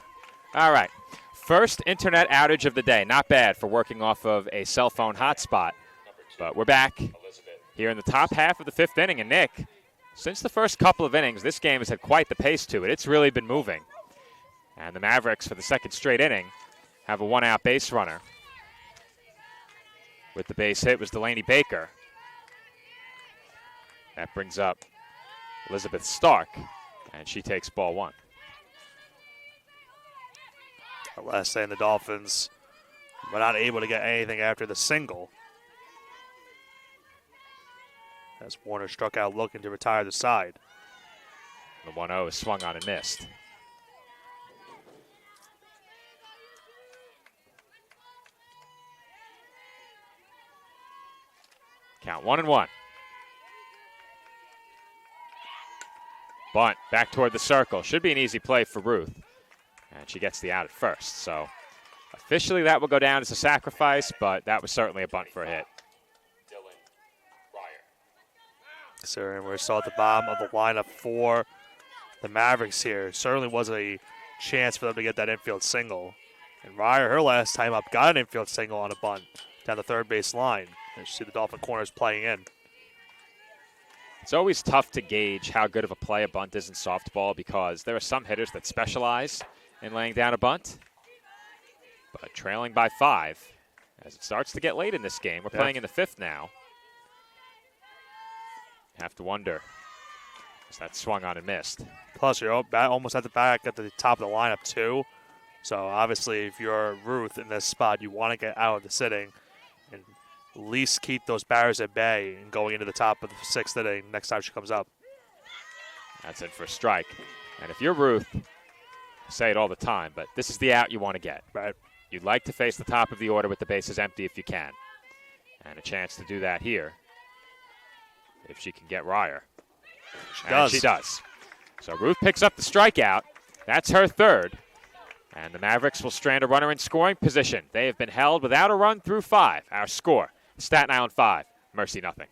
All right. First internet outage of the day. Not bad for working off of a cell phone hotspot. But we're back here in the top half of the 5th inning. And Nick, since the first couple of innings, this game has had quite the pace to it. It's really been moving. And the Mavericks, for the 2nd straight inning, have a 1-out base runner. With the base hit was Delaney Baker. That brings up Elizabeth Stark, and she takes ball 1. Last day, the Dolphins were not able to get anything after the single, as Warner struck out looking to retire the side. The 1-0 is swung on and missed. Count 1-1. Bunt back toward the circle. Should be an easy play for Ruth. And she gets the out at first. So officially that will go down as a sacrifice, but that was certainly a bunt for a hit. So we're still at the bottom of the lineup for the Mavericks here. Certainly was a chance for them to get that infield single. And Ryer, her last time up, got an infield single on a bunt down the 3rd base line. And you see the Dolphin corners playing in. It's always tough to gauge how good of a play a bunt is in softball because there are some hitters that specialize in laying down a bunt. But trailing by 5, as it starts to get late in this game, we're playing in the 5th now. Have to wonder, as that swung on and missed. Plus, you're almost at the back at the top of the lineup, too. So, obviously, if you're Ruth in this spot, you want to get out of the sitting and at least keep those batters at bay and going into the top of the 6th inning next time she comes up. That's it for a strike. And if you're Ruth, I say it all the time, but this is the out you want to get. Right. You'd like to face the top of the order with the bases empty if you can. And a chance to do that here if she can get Ryer. She does. So Ruth picks up the strikeout. That's her 3rd. And the Mavericks will strand a runner in scoring position. They have been held without a run through 5. Our score, Staten Island 5, Mercy nothing.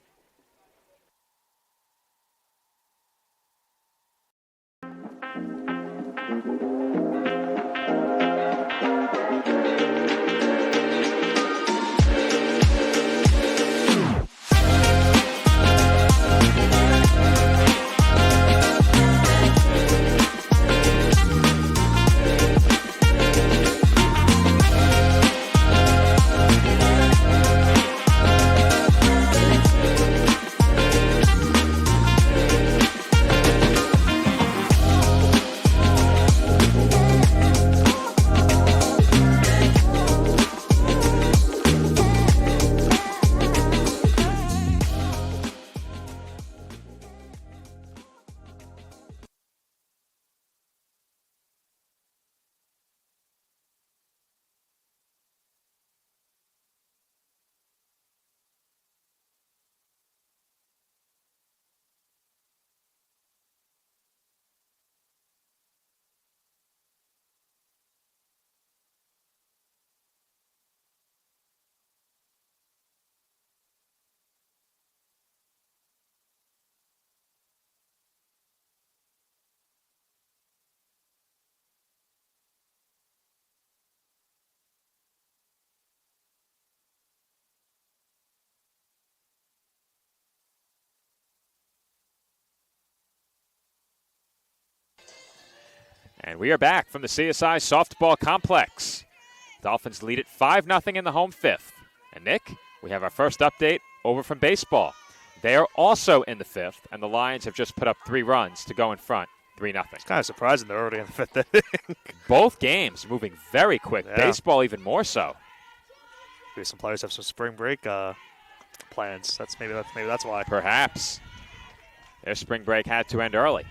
And we are back from the CSI Softball Complex. Dolphins lead it 5-0 in the home fifth. And Nick, we have our first update over from baseball. They are also in the fifth, and the Lions have just put up 3 runs to go in front, 3-0. It's kind of surprising they're already in the fifth inning. Both games moving very quick. Yeah. Baseball even more so. Maybe some players have some spring break plans. Maybe that's why. Perhaps. Their spring break had to end early.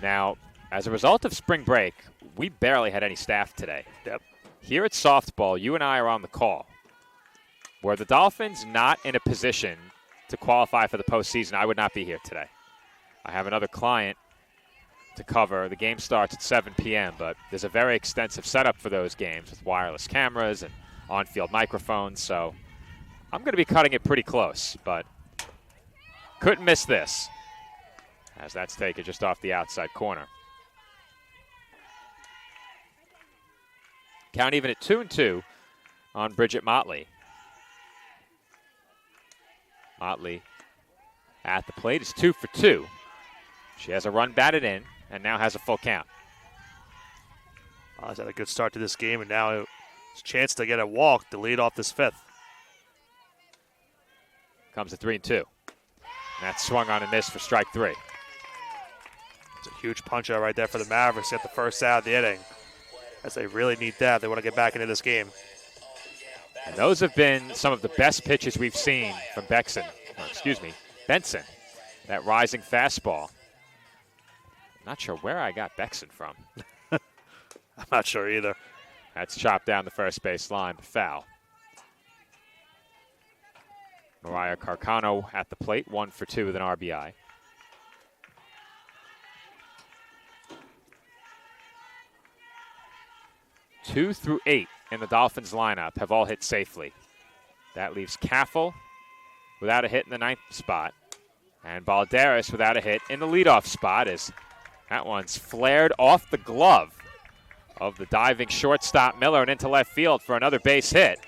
Now, as a result of spring break, we barely had any staff today. Yep. Here at softball, you and I are on the call. Were the Dolphins not in a position to qualify for the postseason, I would not be here today. I have another client to cover. The game starts at 7 p.m., but there's a very extensive setup for those games with wireless cameras and on-field microphones, so I'm going to be cutting it pretty close, but couldn't miss this, as that's taken just off the outside corner. Count even at 2-2 on Bridget Motley. Motley at the plate is 2 for 2. She has a run batted in and now has a full count. She's had a good start to this game, and now it's a chance to get a walk to lead off this fifth. Comes to 3-2. And that's swung on and missed for strike 3. It's a huge punch out right there for the Mavericks at the first out of the inning, as they really need that. They want to get back into this game. And those have been some of the best pitches we've seen from Benson. That rising fastball. Not sure where I got Benson from. I'm not sure either. That's chopped down the first base line, but foul. Mariah Carcano at the plate, 1 for 2 with an RBI. Two through 8 in the Dolphins lineup have all hit safely. That leaves Caffel without a hit in the 9th spot, and Balderas without a hit in the leadoff spot, as that one's flared off the glove of the diving shortstop Miller and into left field for another base hit.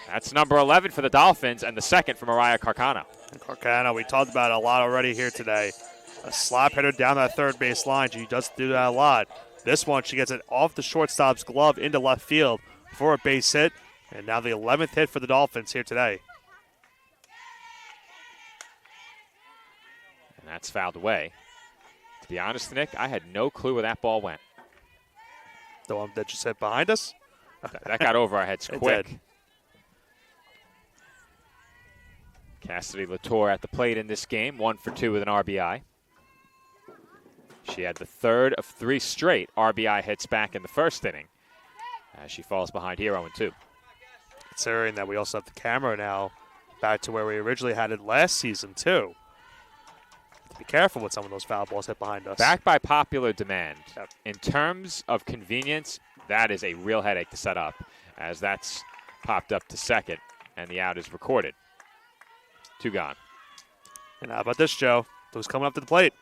That's number 11 for the Dolphins and the second for Mariah Carcano. Carcano, we talked about it a lot already here today. A slap hitter down that third base line. She does do that a lot. This one, she gets it off the shortstop's glove into left field for a base hit. And now the 11th hit for the Dolphins here today. And that's fouled away. To be honest, Nick, I had no clue where that ball went. The one that you said behind us? That got over our heads It quick. did. Cassidy Latour at the plate in this game, 1 for 2 with an RBI. She had the third of 3 straight RBI hits back in the first inning, as she falls behind here 0-2. Considering that we also have the camera now back to where we originally had it last season, too. Be careful with some of those foul balls hit behind us. Back by popular demand. Yep. In terms of convenience, that is a real headache to set up, as that's popped up to second, and the out is recorded. 2 gone. And how about this, Joe? Who's coming up to the plate?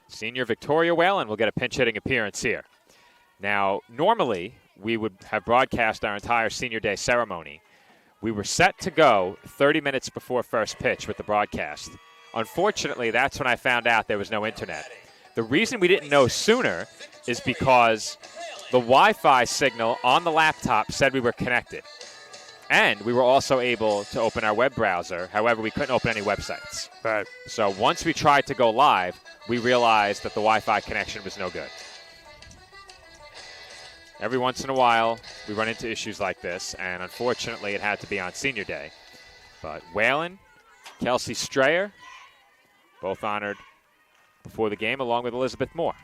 Senior Victoria Whalen will get a pinch hitting appearance here. Now, normally, we would have broadcast our entire Senior Day ceremony. We were set to go 30 minutes before first pitch with the broadcast. Unfortunately, that's when I found out there was no internet. The reason we didn't know sooner is because the Wi-Fi signal on the laptop said we were connected. And we were also able to open our web browser. However, we couldn't open any websites. Right. So once we tried to go live, we realized that the Wi-Fi connection was no good. Every once in a while, we run into issues like this, and unfortunately, it had to be on Senior Day. But Whalen, Kelsey Strayer, both honored before the game, along with Elizabeth Moore.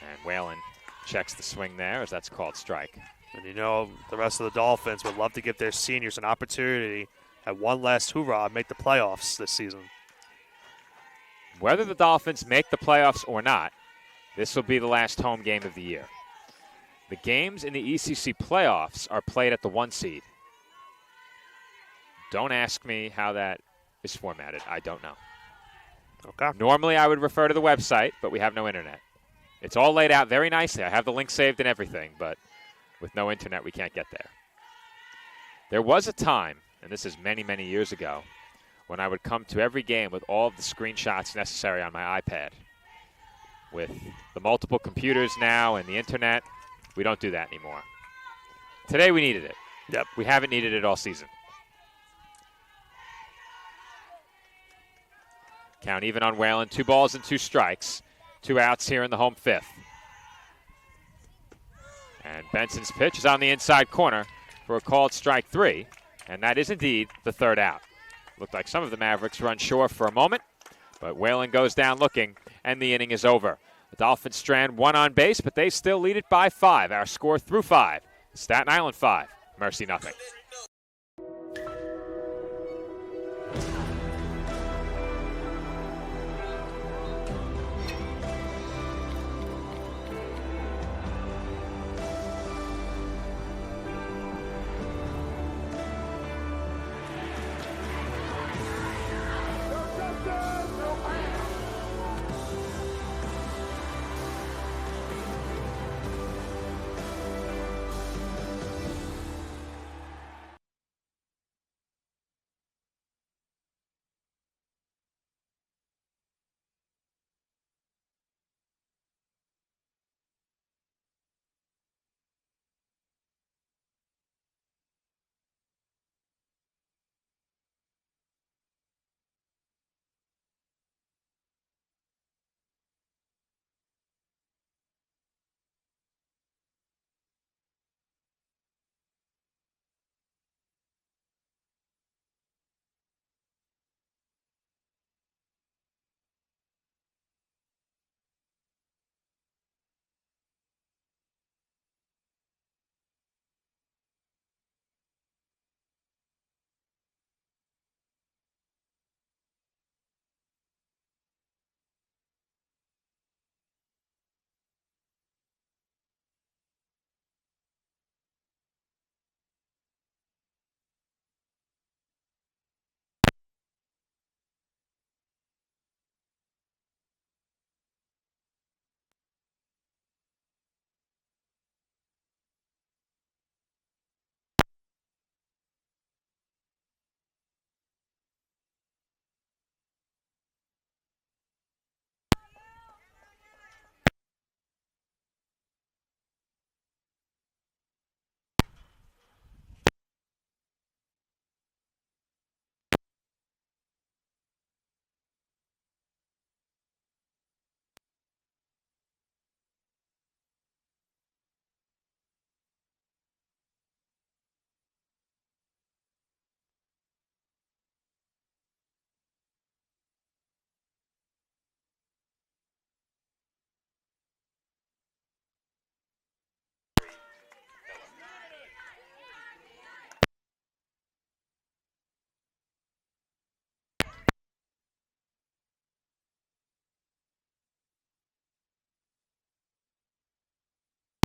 And Whalen checks the swing there, as that's called strike. And you know, the rest of the Dolphins would love to give their seniors an opportunity at one last hoorah, make the playoffs this season. Whether the Dolphins make the playoffs or not, this will be the last home game of the year. The games in the ECC playoffs are played at the 1 seed. Don't ask me how that is formatted. I don't know. Okay. Normally, I would refer to the website, but we have no internet. It's all laid out very nicely. I have the link saved and everything, but with no internet, we can't get there. There was a time, and this is many, many years ago, when I would come to every game with all of the screenshots necessary on my iPad. With the multiple computers now and the internet, we don't do that anymore. Today we needed it. Yep. We haven't needed it all season. Count even on Whalen. 2 balls and 2 strikes. 2 outs here in the home 5th. And Benson's pitch is on the inside corner for a called strike 3. And that is indeed the 3rd out. Looked like some of the Mavericks were unsure for a moment, but Whalen goes down looking, and the inning is over. The Dolphins strand 1 on base, but they still lead it by 5. Our score through 5. Staten Island 5, Mercy nothing.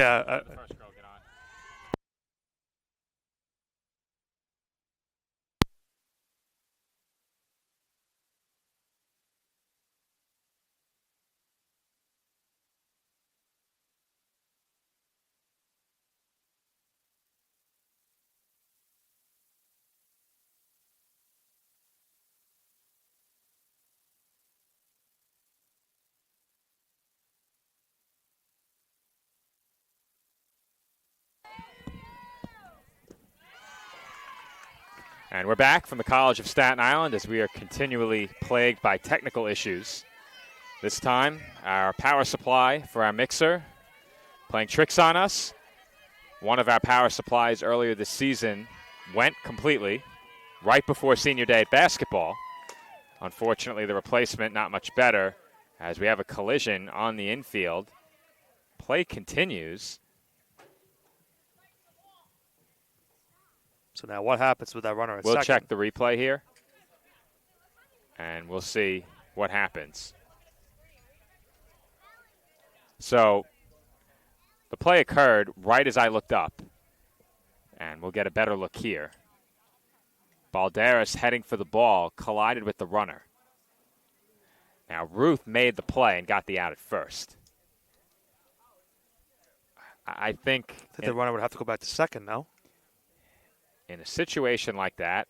Yeah. First girl, get on. And we're back from the College of Staten Island as we are continually plagued by technical issues. This time, our power supply for our mixer playing tricks on us. One of our power supplies earlier this season went completely right before senior day at basketball. Unfortunately, the replacement not much better as we have a collision on the infield. Play continues. So now what happens with that runner at We'll second? check the replay here, and we'll see what happens. So the play occurred right as I looked up, and we'll get a better look here. Balderas heading for the ball collided with the runner. Now Ruth made the play and got the out at first. I think the runner would have to go back to second, no? in a situation like that,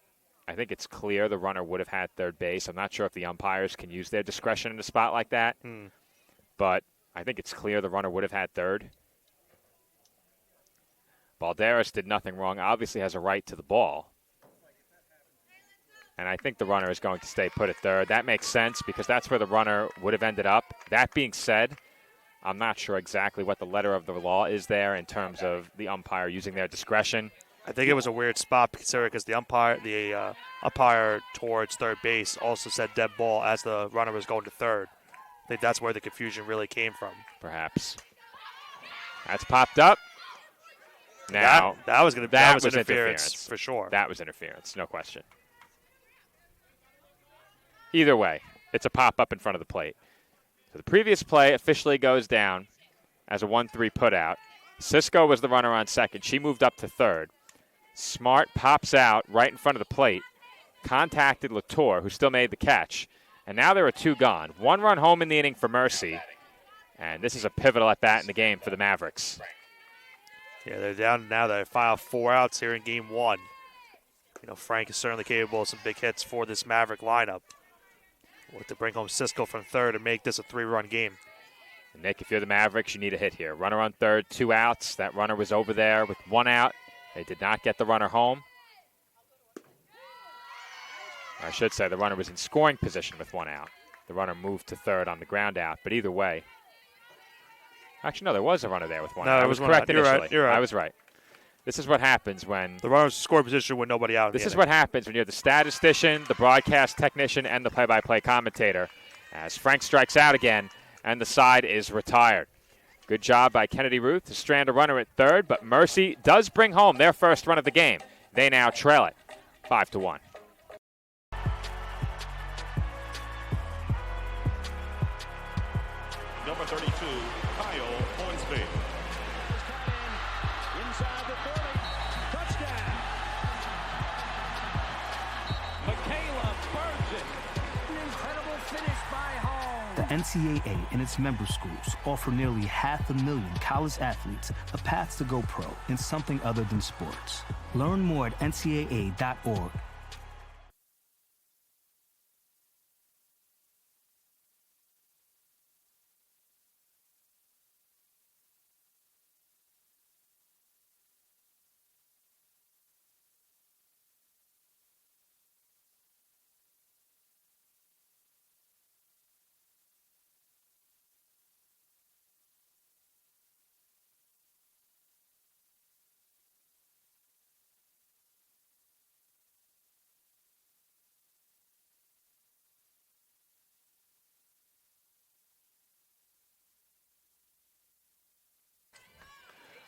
I think it's clear the runner would have had third base. I'm not sure if the umpires can use their discretion in a spot like that, but I think it's clear the runner would have had third. Balderas did nothing wrong, obviously has a right to the ball. And I think the runner is going to stay put at third. That makes sense because that's where the runner would have ended up. That being said, I'm not sure exactly what the letter of the law is there in terms of the umpire using their discretion. I think it was a weird spot because the umpire towards third base also said dead ball as the runner was going to third. I think that's where the confusion really came from. Perhaps. That's popped up. Now that was interference for sure. That was interference, no question. Either way, it's a pop-up in front of the plate. So the previous play officially goes down as a 1-3 putout. Cisco was the runner on second. She moved up to third. Smart pops out right in front of the plate, contacted Latour, who still made the catch. And now there are two gone. 1 run home in the inning for Mercy. And this is a pivotal at bat in the game for the Mavericks. Yeah, they're down now. They file 4 outs here in game 1. You know, Frank is certainly capable of some big hits for this Maverick lineup. Look to bring home Cisco from third and make this a 3-run game. Nick, if you're the Mavericks, you need a hit here. Runner on third, 2 outs. That runner was over there with 1 out. They did not get the runner home. I should say the runner was in scoring position with 1 out. The runner moved to third on the ground out, but either way. Actually, no, there was a runner there with 1 out. No, I it was was correct one out. initially. You're right. I was right. This is what happens when the runner's in scoring position with nobody out. This is what happens when you're the statistician, the broadcast technician, and the play-by-play commentator. As Frank strikes out again, and the side is retired. Good job by Kennedy Ruth to strand a runner at third, but Mercy does bring home their first run of the game. They now trail it 5-1. Number 32, Kyle Hornsby. Inside the 30, touchdown. Michaela burns it. An incredible finish by Holmes. The NCAA and its member schools offer nearly 500,000 college athletes a path to go pro in something other than sports. Learn more at ncaa.org.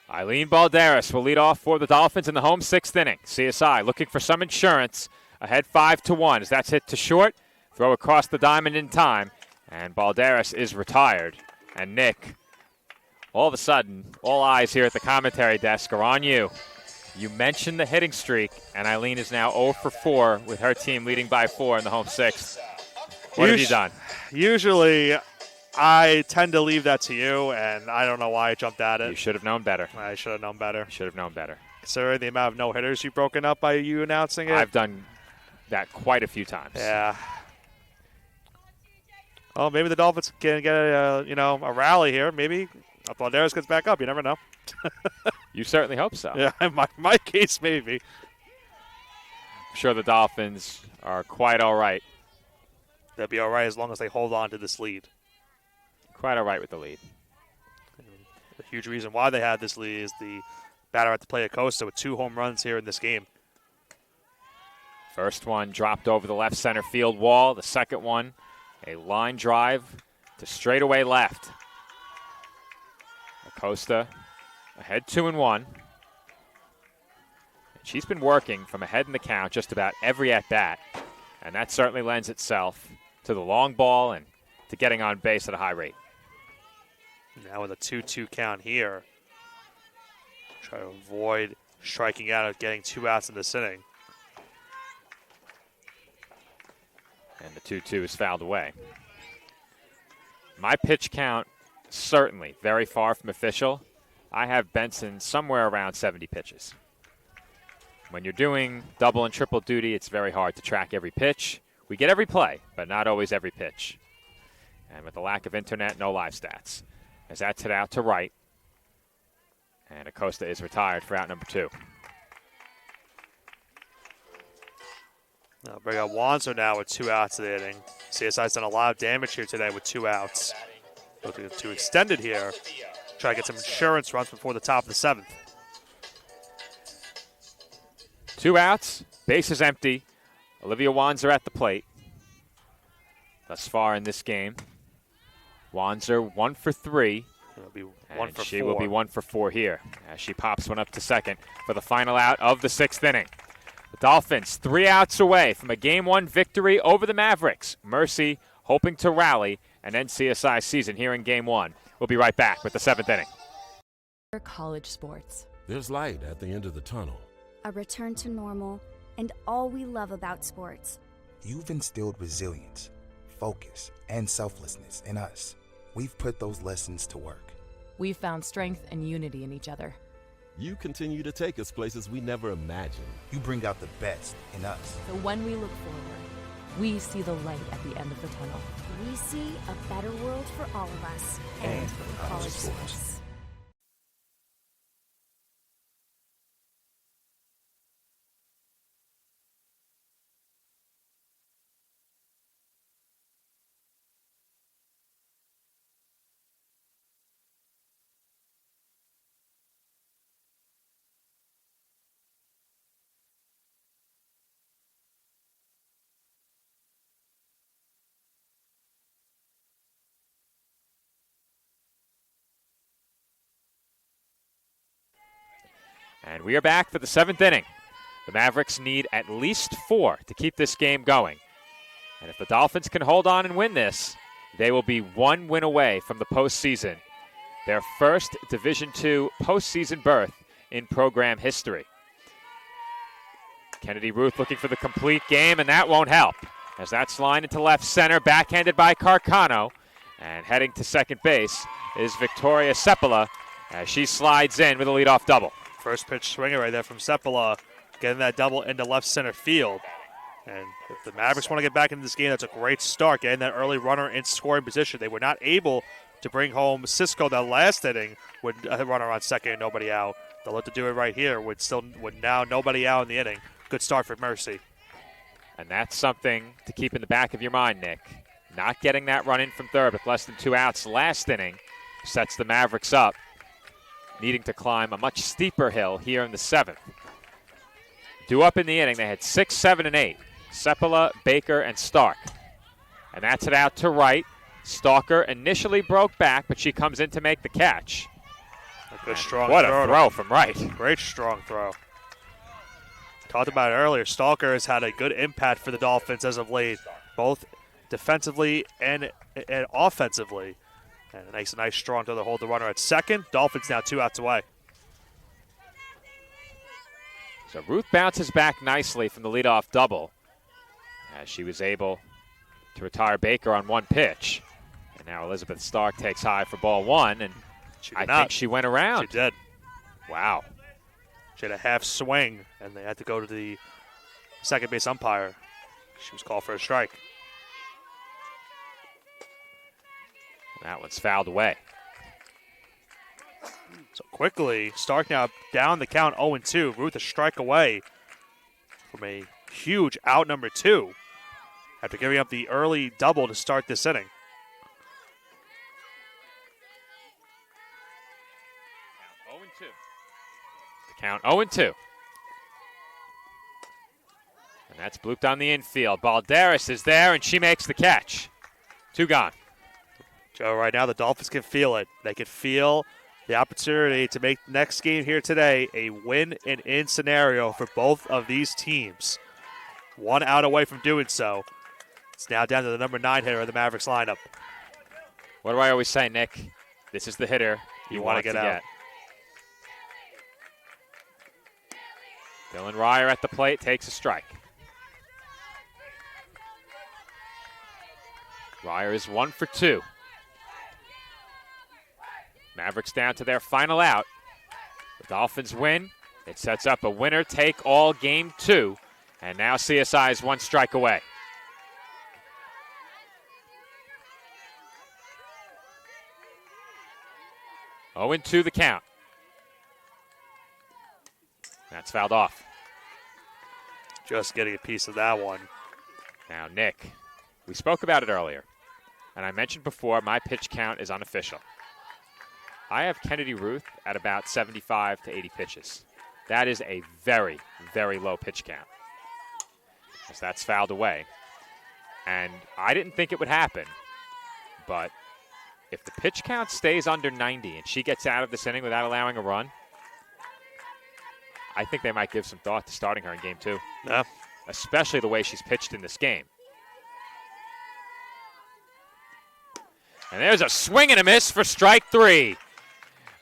Eileen Balderas will lead off for the Dolphins in the home 6th inning. CSI looking for some insurance. Ahead 5-1 as that's hit to short. Throw across the diamond in time. And Balderas is retired. And Nick, all of a sudden, all eyes here at the commentary desk are on you. You mentioned the hitting streak, and Eileen is now 0 for 4 with her team leading by 4 in the home 6th. What have you done? Usually, I tend to leave that to you, and I don't know why I jumped at it. You should have known better. I should have known better. Should have known better. Considering the amount of no-hitters you've broken up by you announcing it. I've done that quite a few times. Yeah. Well, maybe the Dolphins can get a rally here. Maybe Balderas gets back up. You never know. You certainly hope so. Yeah, in my case, maybe. I'm sure the Dolphins are quite all right. They'll be all right as long as they hold on to this lead. Quite all right with the lead. A huge reason why they have this lead is the batter at the plate Acosta with 2 home runs here in this game. First one dropped over the left center field wall. The second one, a line drive to straightaway left. Acosta ahead 2-1. She's been working from ahead in the count just about every at-bat, and that certainly lends itself to the long ball and to getting on base at a high rate. Now with a 2-2 count here. Try to avoid striking out of getting 2 outs in this inning. And the 2-2 is fouled away. My pitch count, certainly very far from official. I have Benson somewhere around 70 pitches. When you're doing double and triple duty, it's very hard to track every pitch. We get every play, but not always every pitch. And with the lack of internet, no live stats. As that's hit out to right. And Acosta is retired for out number 2. Now bring up Wanzer now with 2 outs of the inning. CSI's done a lot of damage here today with 2 outs. Looking to extend it here. Try to get some insurance runs before the top of the 7th. 2 outs, bases empty. Olivia Wanzer at the plate. Thus far in this game, Wanzer 1 for 3. It'll be 1 for 4. She will be 1 for 4 here as she pops one up to second for the final out of the 6th inning. The Dolphins 3 outs away from a Game 1 victory over the Mavericks. Mercy hoping to rally an NCSI season here in Game 1. We'll be right back with the 7th inning. College sports. There's light at the end of the tunnel. A return to normal, and all we love about sports. You've instilled resilience, focus, and selflessness in us. We've put those lessons to work. We've found strength and unity in each other. You continue to take us places we never imagined. You bring out the best in us. So when we look forward, we see the light at the end of the tunnel. We see a better world for all of us and for college sports. And we are back for the 7th inning. The Mavericks need at least 4 to keep this game going. And if the Dolphins can hold on and win this, they will be 1 win away from the postseason. Their first Division II postseason berth in program history. Kennedy Ruth looking for the complete game, and that won't help. As that's lined into left center, backhanded by Carcano. And heading to second base is Victoria Seppala as she slides in with a leadoff double. First pitch swinger right there from Seppala, getting that double into left center field. And if the Mavericks want to get back into this game, that's a great start, getting that early runner in scoring position. They were not able to bring home Cisco that last inning with a runner on second and nobody out. They'll look to do it right here with now nobody out in the inning. Good start for Mercy. And that's something to keep in the back of your mind, Nick. Not getting that run in from third with less than 2 outs last inning sets the Mavericks up, needing to climb a much steeper hill here in the 7th. Due up in the inning, they had 6, 7, and 8. Seppala, Baker, and Stark. And that's it out to right. Stalker initially broke back, but she comes in to make the catch. A good strong what throw. What a throw from right. Great strong throw. Talked about it earlier. Stalker has had a good impact for the Dolphins as of late, both defensively and offensively. And a nice strong throw to hold the runner at second. Dolphins now 2 outs away. So Ruth bounces back nicely from the leadoff double as she was able to retire Baker on 1 pitch. And now Elizabeth Stark takes high for ball 1, and I think she went around. She did. Wow. She had a half swing, and they had to go to the second base umpire. She was called for a strike. That one's fouled away. So quickly, Stark now down the count 0-2. Ruth a strike away from a huge out number 2 after giving up the early double to start this inning. Count 0-2. And that's blooped on the infield. Balderas is there, and she makes the catch. 2 gone. Joe, right now the Dolphins can feel it. They can feel the opportunity to make the next game here today a win and in scenario for both of these teams. 1 out away from doing so. It's now down to the number 9 hitter of the Mavericks lineup. What do I always say, Nick? This is the hitter you want to get out. Dylan Ryer at the plate takes a strike. Ryer is 1 for 2. Mavericks down to their final out. The Dolphins win It sets up a winner-take-all game 2, and now CSI is 1 strike away. Oh, 0-2 the count. That's fouled off. Just getting a piece of that one. Now, Nick, we spoke about it earlier, and I mentioned before my pitch count is unofficial. I have Kennedy Ruth at about 75 to 80 pitches. That is a very, very low pitch count. Because that's fouled away. And I didn't think it would happen, but if the pitch count stays under 90 and she gets out of this inning without allowing a run, I think they might give some thought to starting her in game 2. Yeah. Especially the way she's pitched in this game. And there's a swing and a miss for strike 3.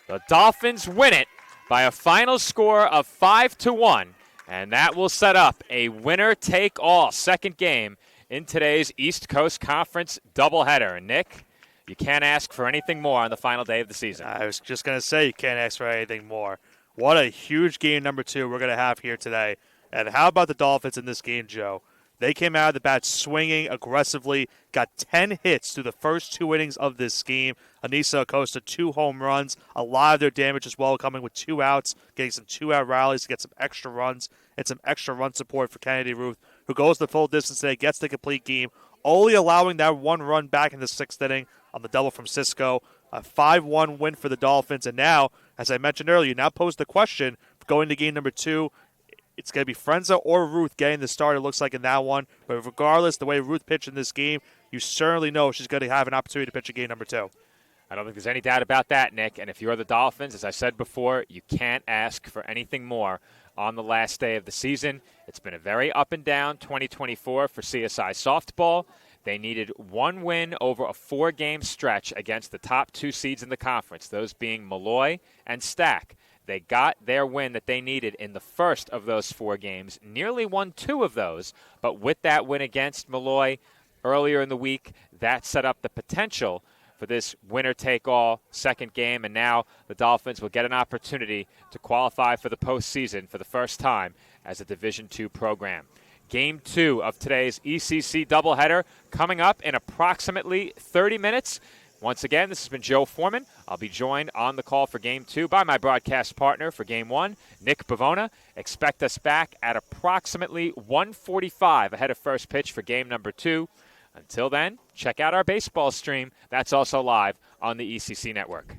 The Dolphins win it by a final score of 5-1, and that will set up a winner-take-all second game in today's East Coast Conference doubleheader. And Nick, you can't ask for anything more on the final day of the season. I was just going to say you can't ask for anything more. What a huge game number 2 we're going to have here today. And how about the Dolphins in this game, Joe? They came out of the bat swinging aggressively, got 10 hits through the first 2 innings of this game. Anissa Acosta, 2 home runs. A lot of their damage as well coming with 2 outs, getting some 2-out rallies to get some extra runs and some extra run support for Kennedy Ruth, who goes the full distance today, gets the complete game, only allowing that 1 run back in the 6th inning on the double from Cisco. A 5-1 win for the Dolphins. And now, as I mentioned earlier, you now pose the question going to game number 2. It's going to be Frenza or Ruth getting the start, it looks like, in that one. But regardless, the way Ruth pitched in this game, you certainly know she's going to have an opportunity to pitch in game number 2. I don't think there's any doubt about that, Nick. And if you're the Dolphins, as I said before, you can't ask for anything more on the last day of the season. It's been a very up and down 2024 for CSI softball. They needed 1 win over a 4-game stretch against the top 2 seeds in the conference, those being Malloy and Stack. They got their win that they needed in the first of those 4 games, nearly won 2 of those, but with that win against Malloy earlier in the week, that set up the potential for this winner-take-all second game, and now the Dolphins will get an opportunity to qualify for the postseason for the first time as a Division II program. Game 2 of today's ECC doubleheader coming up in approximately 30 minutes. Once again, this has been Joe Foreman. I'll be joined on the call for Game 2 by my broadcast partner for Game 1, Nick Pavona. Expect us back at approximately 1:45 ahead of first pitch for Game number 2. Until then, check out our baseball stream. That's also live on the ECC Network.